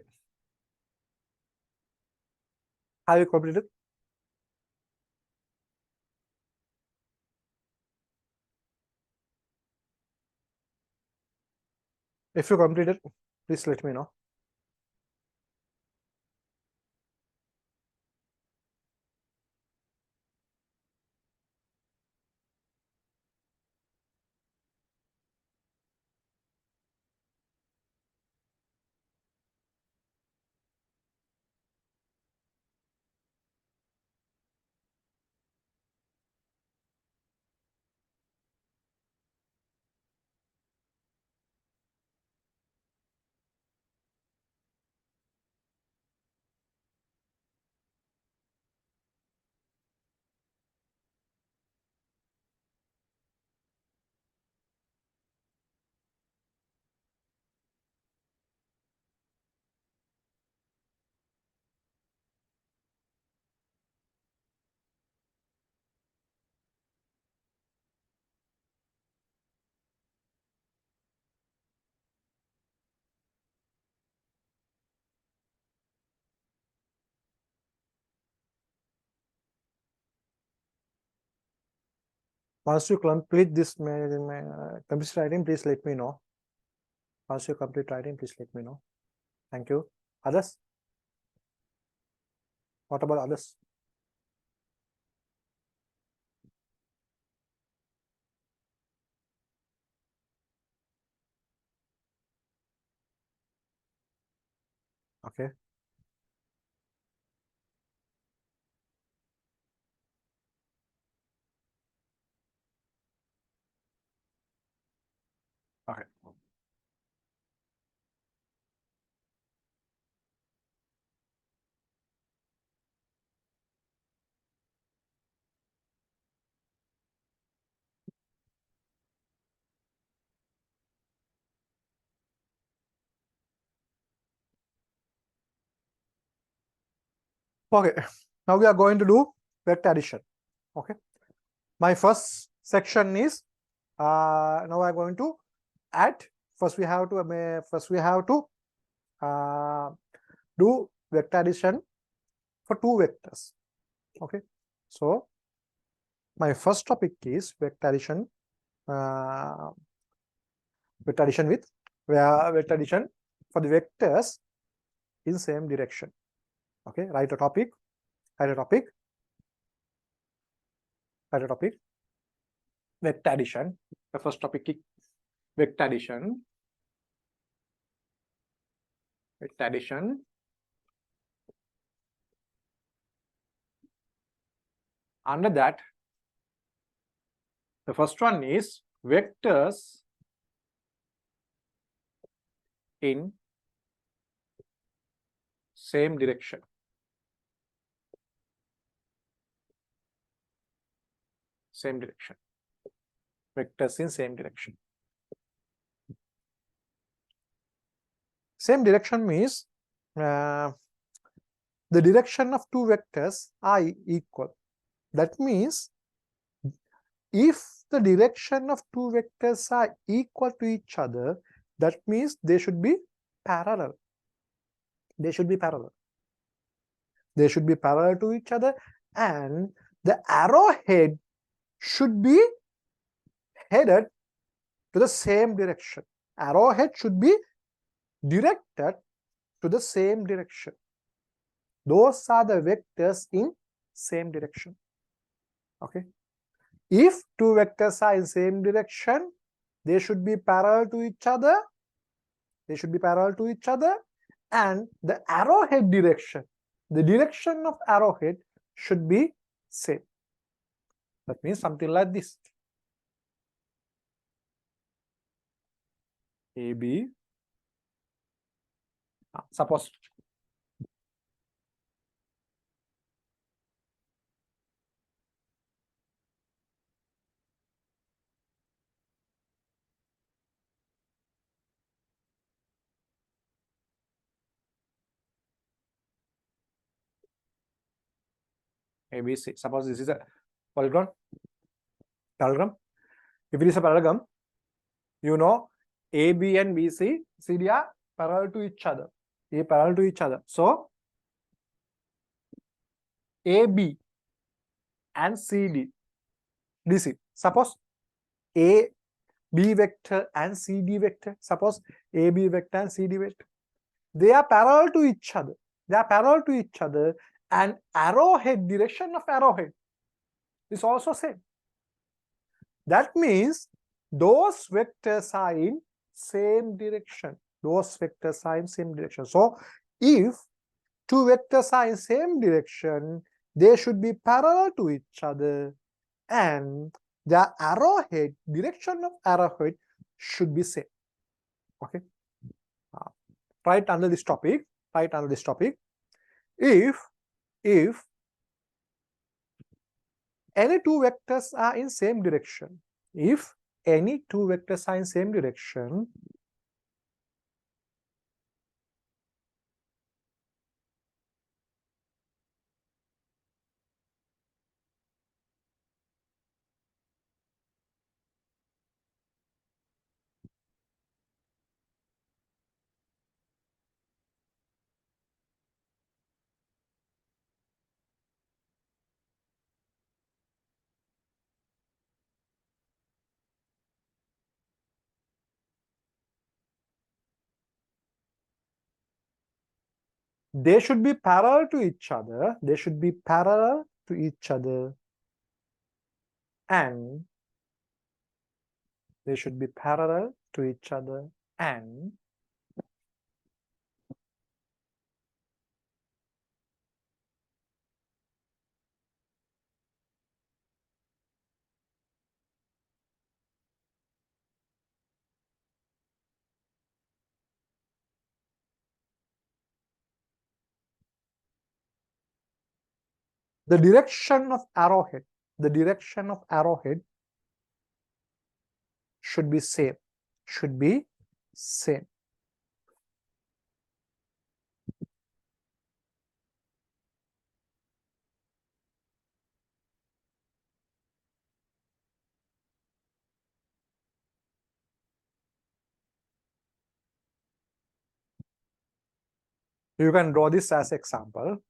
Have you completed? If you completed, please let me know. Once you complete this complete writing, please let me know. Once you complete writing, please let me know. Thank you. Others? What about others? Okay. Okay. Okay. Now we are going to do vector addition. Okay. My first section is now I'm going to add. First we have to do vector addition for two vectors. Okay. So my first topic is vector addition. Vector addition with vector addition for the vectors in same direction. Okay. Write a topic. Vector addition. The first topic is vector addition. Vector addition. Under that, the first one is vectors in same direction. Same direction. Vectors in same direction. Same direction means the direction of two vectors are equal. That means if the direction of two vectors are equal to each other, that means they should be parallel. They should be parallel. They should be parallel to each other, and the arrowhead should be headed to the same direction. Arrowhead should be directed to the same direction. Those are the vectors in same direction. Okay. If two vectors are in same direction, they should be parallel to each other. They should be parallel to each other, and the arrowhead direction, the direction of arrowhead should be same. That means something like this. AB. Suppose ABC. Suppose this is a polygon. Parallelogram. If it is a parallelogram, you know AB and BC, CD are parallel to each other. They are parallel to each other. So AB and CD, DC. Suppose A, B vector and CD vector. Suppose AB vector and CD vector. They are parallel to each other. They are parallel to each other, and arrowhead, direction of arrowhead is also same. That means those vectors are in same direction. Those vectors are in same direction. So if two vectors are in same direction, they should be parallel to each other, and the arrowhead, direction of arrowhead should be same. Okay. Right under this topic, if any two vectors are in same direction, if any two vectors are in same direction, they should be parallel to each other. They should be parallel to each other, and they should be parallel to each other, and the direction of arrowhead, the direction of arrowhead should be same, should be same. You can draw this as example.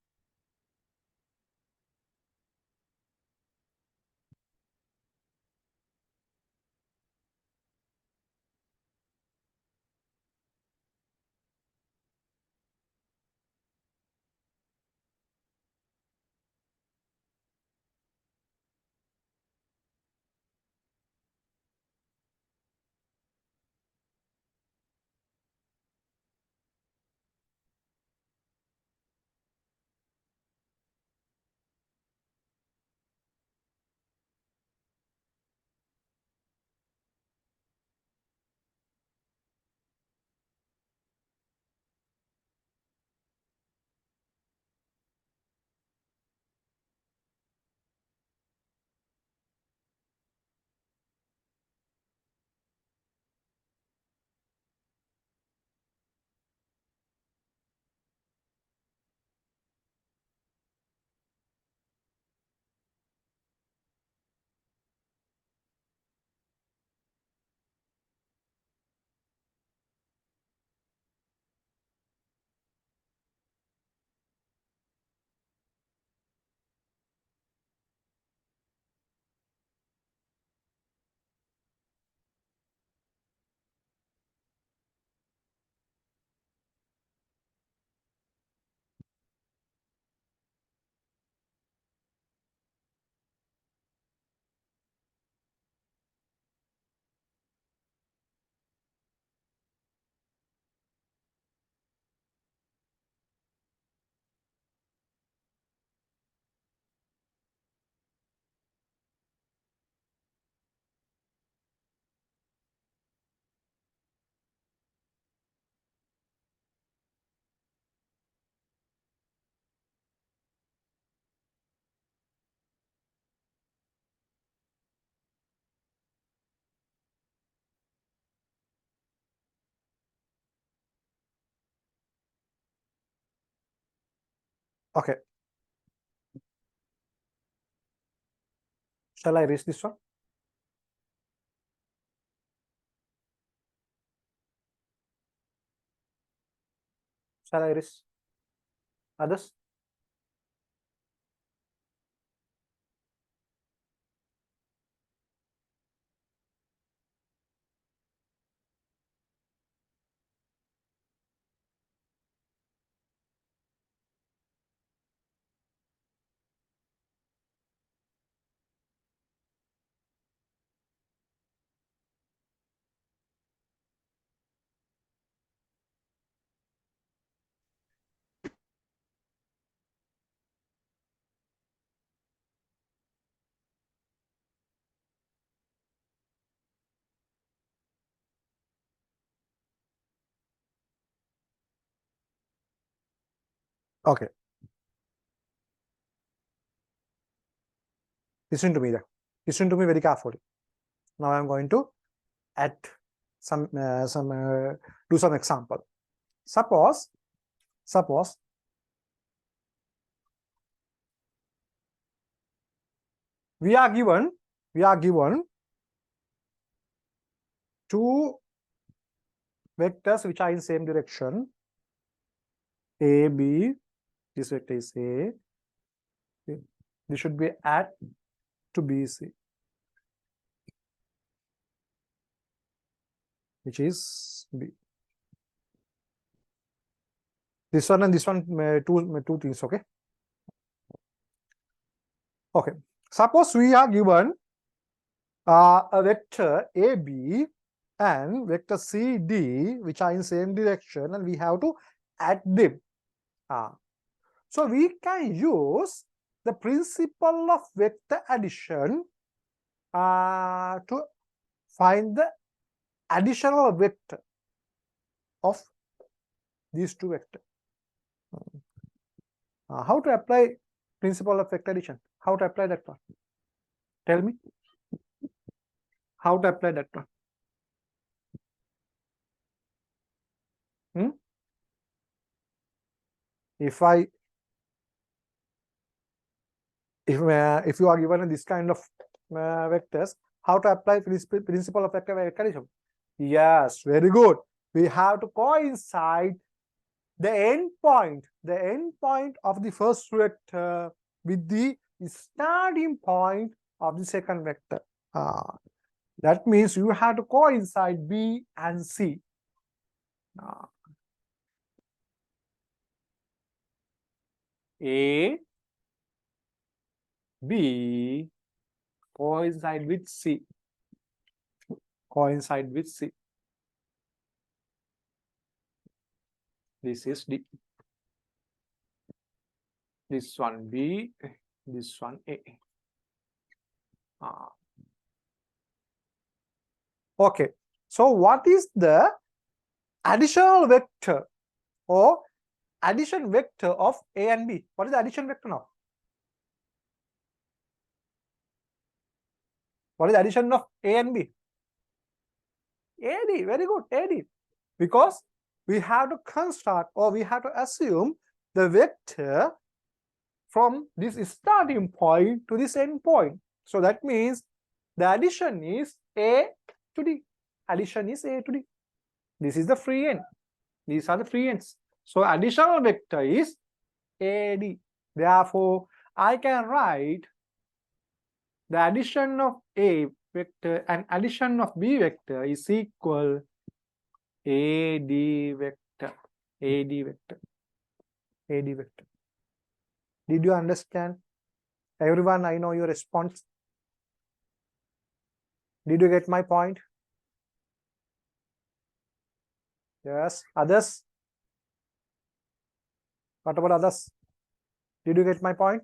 Okay. Shall I erase this one? Shall I erase others? Okay. Listen to me there. Listen to me very carefully. Now I'm going to add do some example. Suppose we are given two vectors which are in same direction, A, B. This vector is A. This should be add to BC, which is B. This one and this one, two things. Okay. Okay. Suppose we are given a vector AB and vector CD, which are in same direction, and we have to add them. So we can use the principle of vector addition to find the additional vector of these two vectors. How to apply principle of vector addition. How to apply that one? Tell me. How to apply that one? If you are given this kind of vectors, how to apply principle of vector addition? Yes, very good. We have to coincide the end point of the first vector with the starting point of the second vector. That means you have to coincide B and C. A, B, coincide with C. Coincide with C. This is D. This one B, this one A. Okay. So what is the additional vector or addition vector of A and B? What is the addition vector now? What is the addition of A and B? AD, very good, AD. Because we have to construct or we have to assume the vector from this starting point to this end point. So that means the addition is A to D. Addition is A to D. This is the free end. These are the free ends. So additional vector is AD. Therefore, I can write the addition of A vector and addition of B vector is equal AD vector. AD vector. AD vector. Did you understand? Everyone, I know your response. Did you get my point? Yes. Others? What about others? Did you get my point?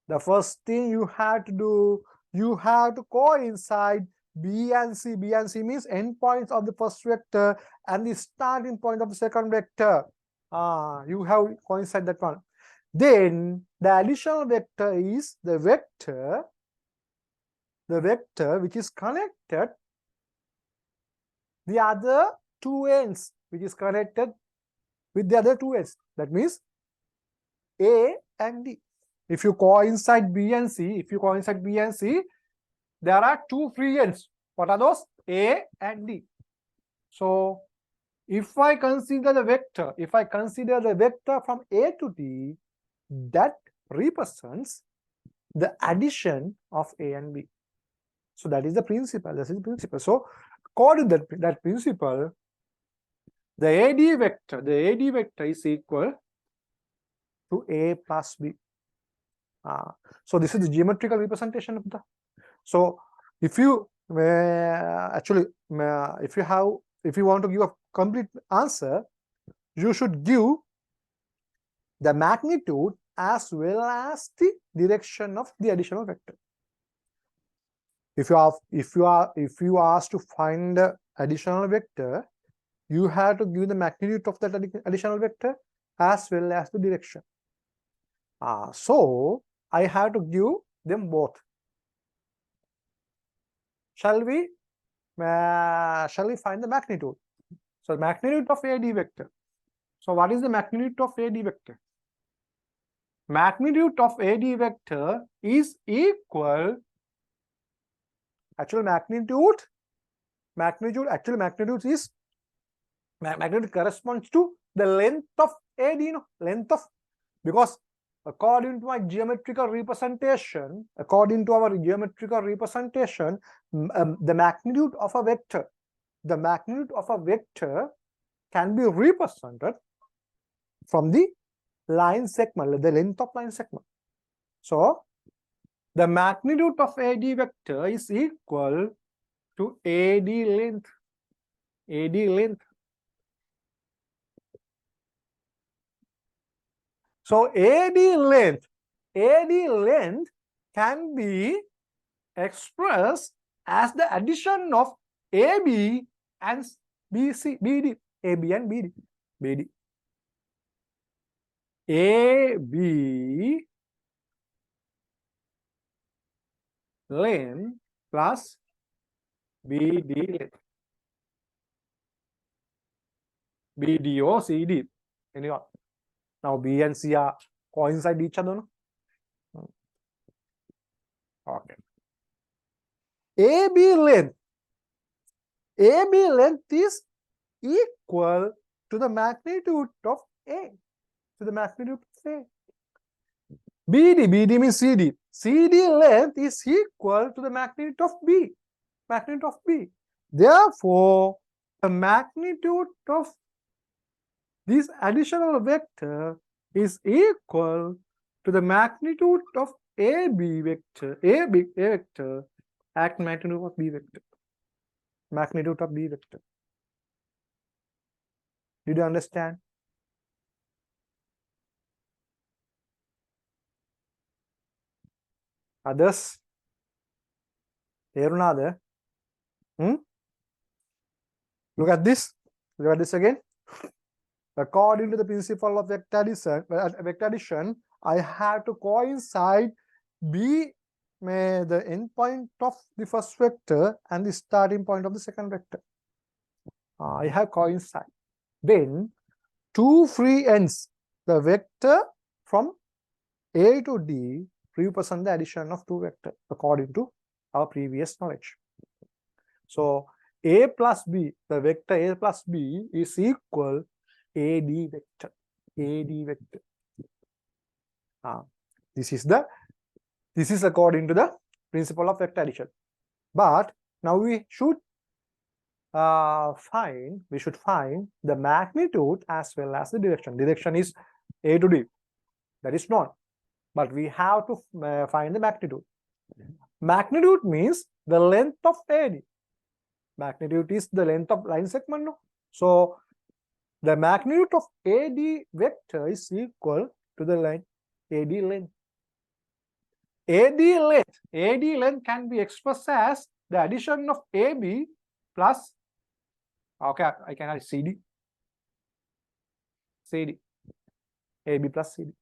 The first thing you have to do, you have to coincide B and C. B and C means endpoints of the first vector and the starting point of the second vector. You have coincide that one. Then the additional vector is the vector which is connected the other two ends, which is connected with the other two ends. That means A and D. If you coincide B and C, there are two free ends. What are those? A and D. So if I consider the vector from A to D, that represents the addition of A and B. So that is the principle. This is the principle. So according to that principle, the AD vector is equal to A plus B. So this is the geometrical representation of the. So if you if you want to give a complete answer, you should give the magnitude as well as the direction of the additional vector. If you are asked to find the additional vector, you have to give the magnitude of that additional vector as well as the direction. So I have to give them both. Shall we find the magnitude? So magnitude of AD vector. So what is the magnitude of AD vector? Magnitude of AD vector is equal. Actual magnitude corresponds to the length of AD, because according to our geometrical representation, the magnitude of a vector can be represented from the line segment, the length of line segment. So the magnitude of AD vector is equal to AD length. So AD length can be expressed as the addition of AB and BD. AB and BD. AB length plus BD length. BD or CD. Anyone? Now B and C are coincide each other. No? Okay. AB length. AB length is equal to the magnitude of A. To the magnitude of A. BD means CD. CD length is equal to the magnitude of B. Magnitude of B. Therefore, the magnitude of this additional vector is equal to the magnitude of AB vector, A vector at magnitude of B vector. Magnitude of B vector. Did you understand? Others? Look at this. Look at this again. According to the principle of vector addition, I have to coincide B, the endpoint of the first vector and the starting point of the second vector. I have coincide. Then two free ends, the vector from A to D represent the addition of two vectors according to our previous knowledge. So A plus B, the vector A plus B is equal AD vector. AD vector. This is according to the principle of vector addition. But now we should find the magnitude as well as the direction. Direction is A to D. That is known. But we have to find the magnitude. Magnitude means the length of AD. Magnitude is the length of line segment. No? So the magnitude of AD vector is equal to the line AD length. AD length can be expressed as the addition of AB plus, okay, I can add CD. AB plus CD.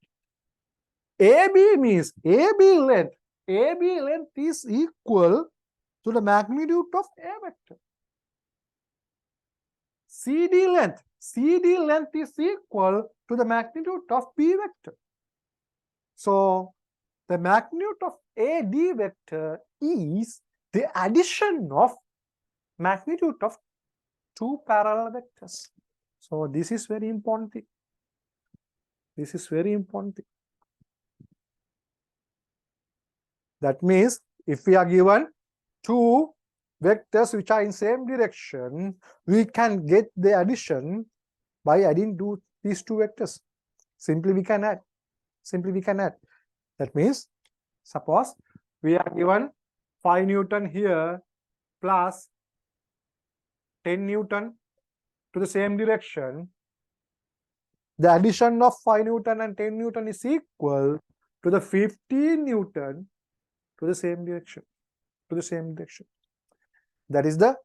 AB means AB length. AB length is equal to the magnitude of A vector. CD length is equal to the magnitude of B vector. So the magnitude of AD vector is the addition of magnitude of two parallel vectors. So this is very important thing. This is very important thing. That means if we are given two vectors which are in same direction, we can get the addition by adding these two vectors. Simply we can add. That means, suppose we are given 5 Newton here plus 10 Newton to the same direction. The addition of 5 Newton and 10 Newton is equal to the 15 Newton to the same direction. That is the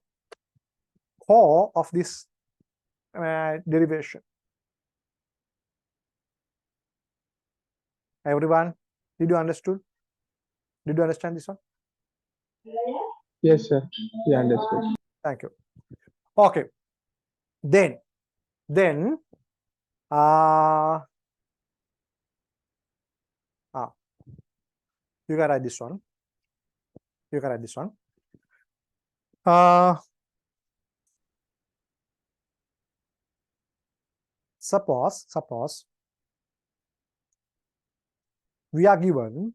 core of this derivation. Everyone, did you understood? Did you understand this one? Yes, sir. We understood. Thank you. Okay. Then you can write this one. Suppose we are given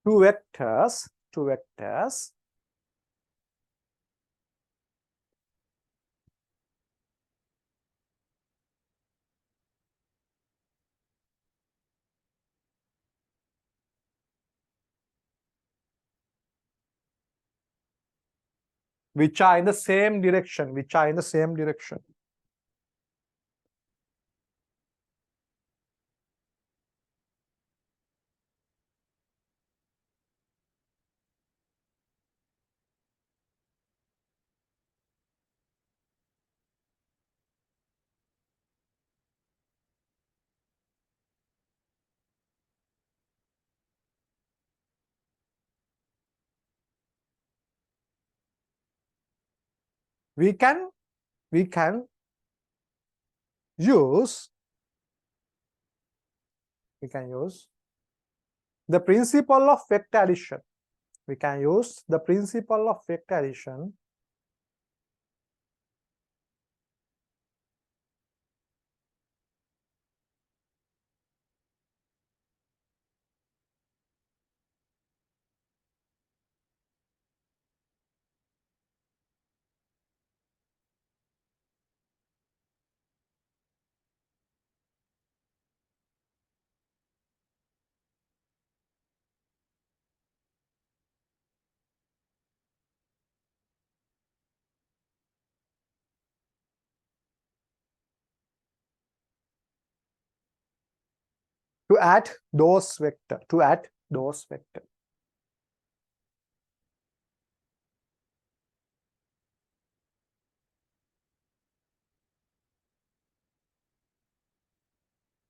two vectors which are in the same direction, which are in the same direction. We can use the principle of vector addition. We can use the principle of vector addition to add those vector,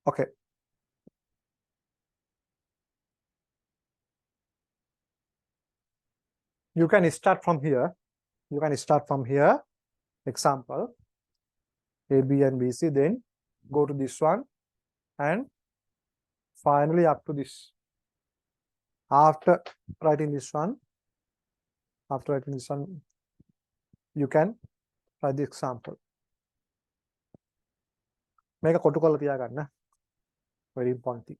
Okay. You can start from here. Example, A, B, and B, C. Then go to this one, and finally up to this. After writing this one, you can write the example. Make a කොටු කරලා තියාගන්න. Very important thing.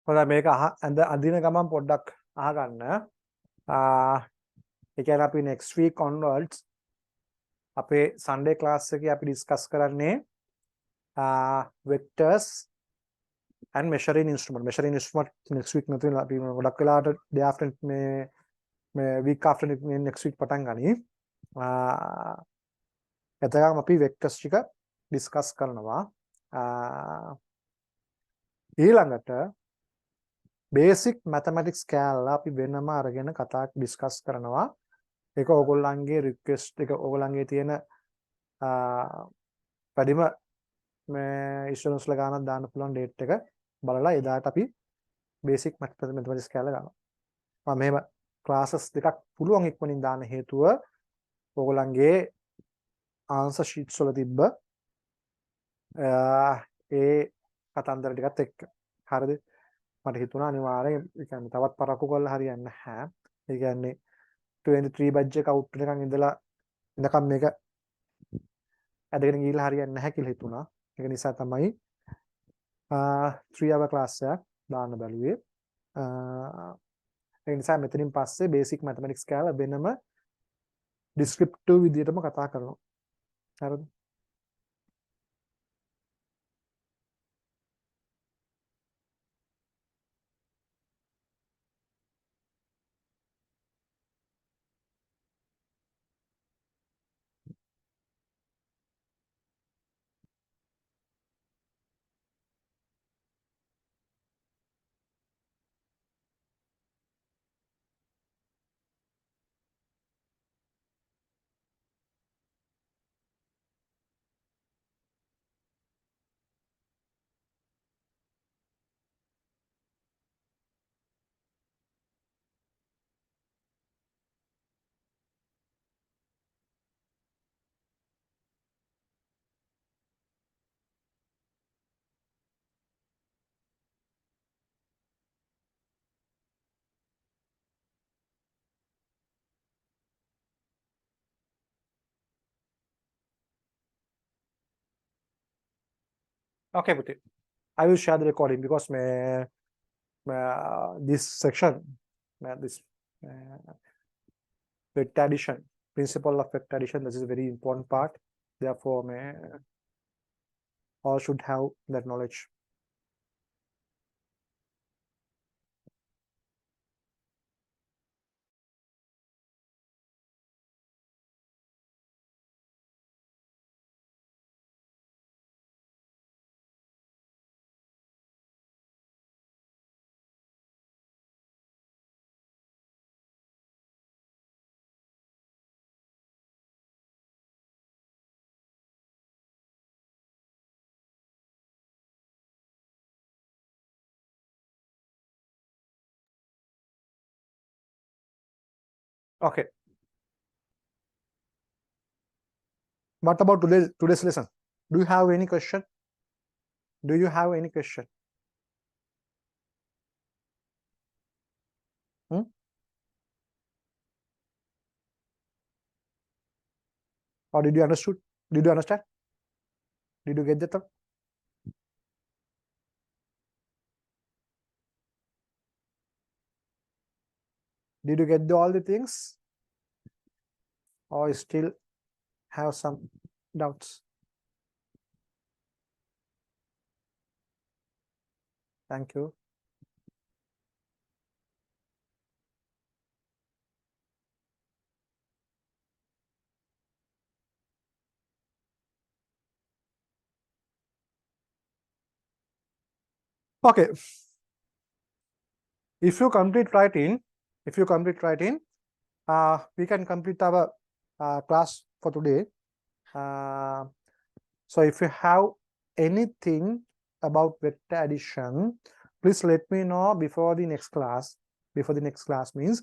හොඳයි මේක අදින ගමන් පොඩ්ඩක් අහගන්න. ඒ කියන්නේ අපි next week onwards අපේ Sunday class එකේ අපි discuss කරන්නේ vectors and measuring instrument. Measuring instrument next week නැතුව අපි ගොඩක් වෙලාවට day after මේ week after next week පටන් ගනි. එතකම අපි vectors ටික discuss කරනවා. ඊළඟට basic mathematics කෑල්ල අපි වෙනම අරගෙන කතා discuss කරනවා. ඒක ඕගොල්ලන්ගේ request එක ඕගොල්ලන්ගේ තියෙන වැඩිම මේ students ලා ගානක් දාන්න පුළුවන් date එක බලලා එදාට අපි basic mathematics කෑල්ල ගන්නවා. මම මෙහෙම classes දෙකක් පුළුවන් ඉක්මනින් දාන්න හේතුව ඕගොල්ලන්ගේ answer sheets වල තිබ්බ ඒ කතන්දර ටිකත් එක්ක. හරිද? මට හිතුණා අනිවාර්යෙන් ඒ කියන්නේ තවත් පරක්කු කරලා හරියන්නේ නැහැ. ඒ කියන්නේ 23 බජ් එක අවුට් වෙනකන් ඉඳකම් මේක ඇදගෙන ගිහිල්ලා හරියන්නේ නැහැ කියලා හිතුණා. ඒක නිසා තමයි 3 hour class එකක් දාන්න බැලුවේ. ඒ නිසා මෙතනින් පස්සේ basic mathematics කියලා වෙනම descriptive විදිහටම කතා කරනවා. හරිද? Okay, Puti. I will share the recording because this section, this vector addition, principle of vector addition, this is a very important part. Therefore, all should have that knowledge. Okay. What about today's lesson? Do you have any question? Do you have any question? Or did you understood? Did you understand? Did you get that? Did you get all the things? Or you still have some doubts? Thank you. Okay. If you complete writing, we can complete our class for today. So if you have anything about vector addition, please let me know before the next class. Before the next class means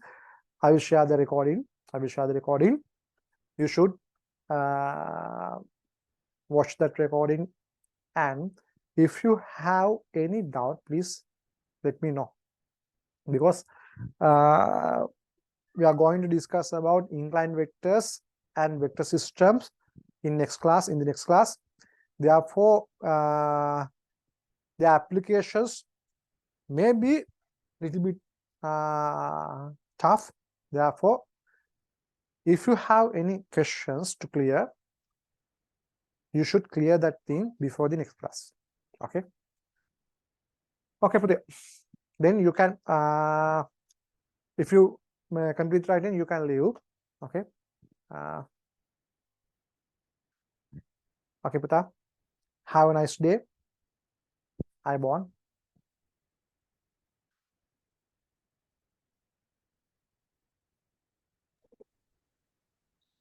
I will share the recording. You should watch that recording, and if you have any doubt, please let me know, because we are going to discuss about inclined vectors and vector systems in the next class. Therefore, the applications may be a little bit tough. Therefore, if you have any questions to clear, you should clear that thing before the next class. Okay. Okay, Puti. Then you can, if you complete writing, you can leave. Okay. Okay, Puta. Have a nice day. I born.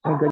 Okay.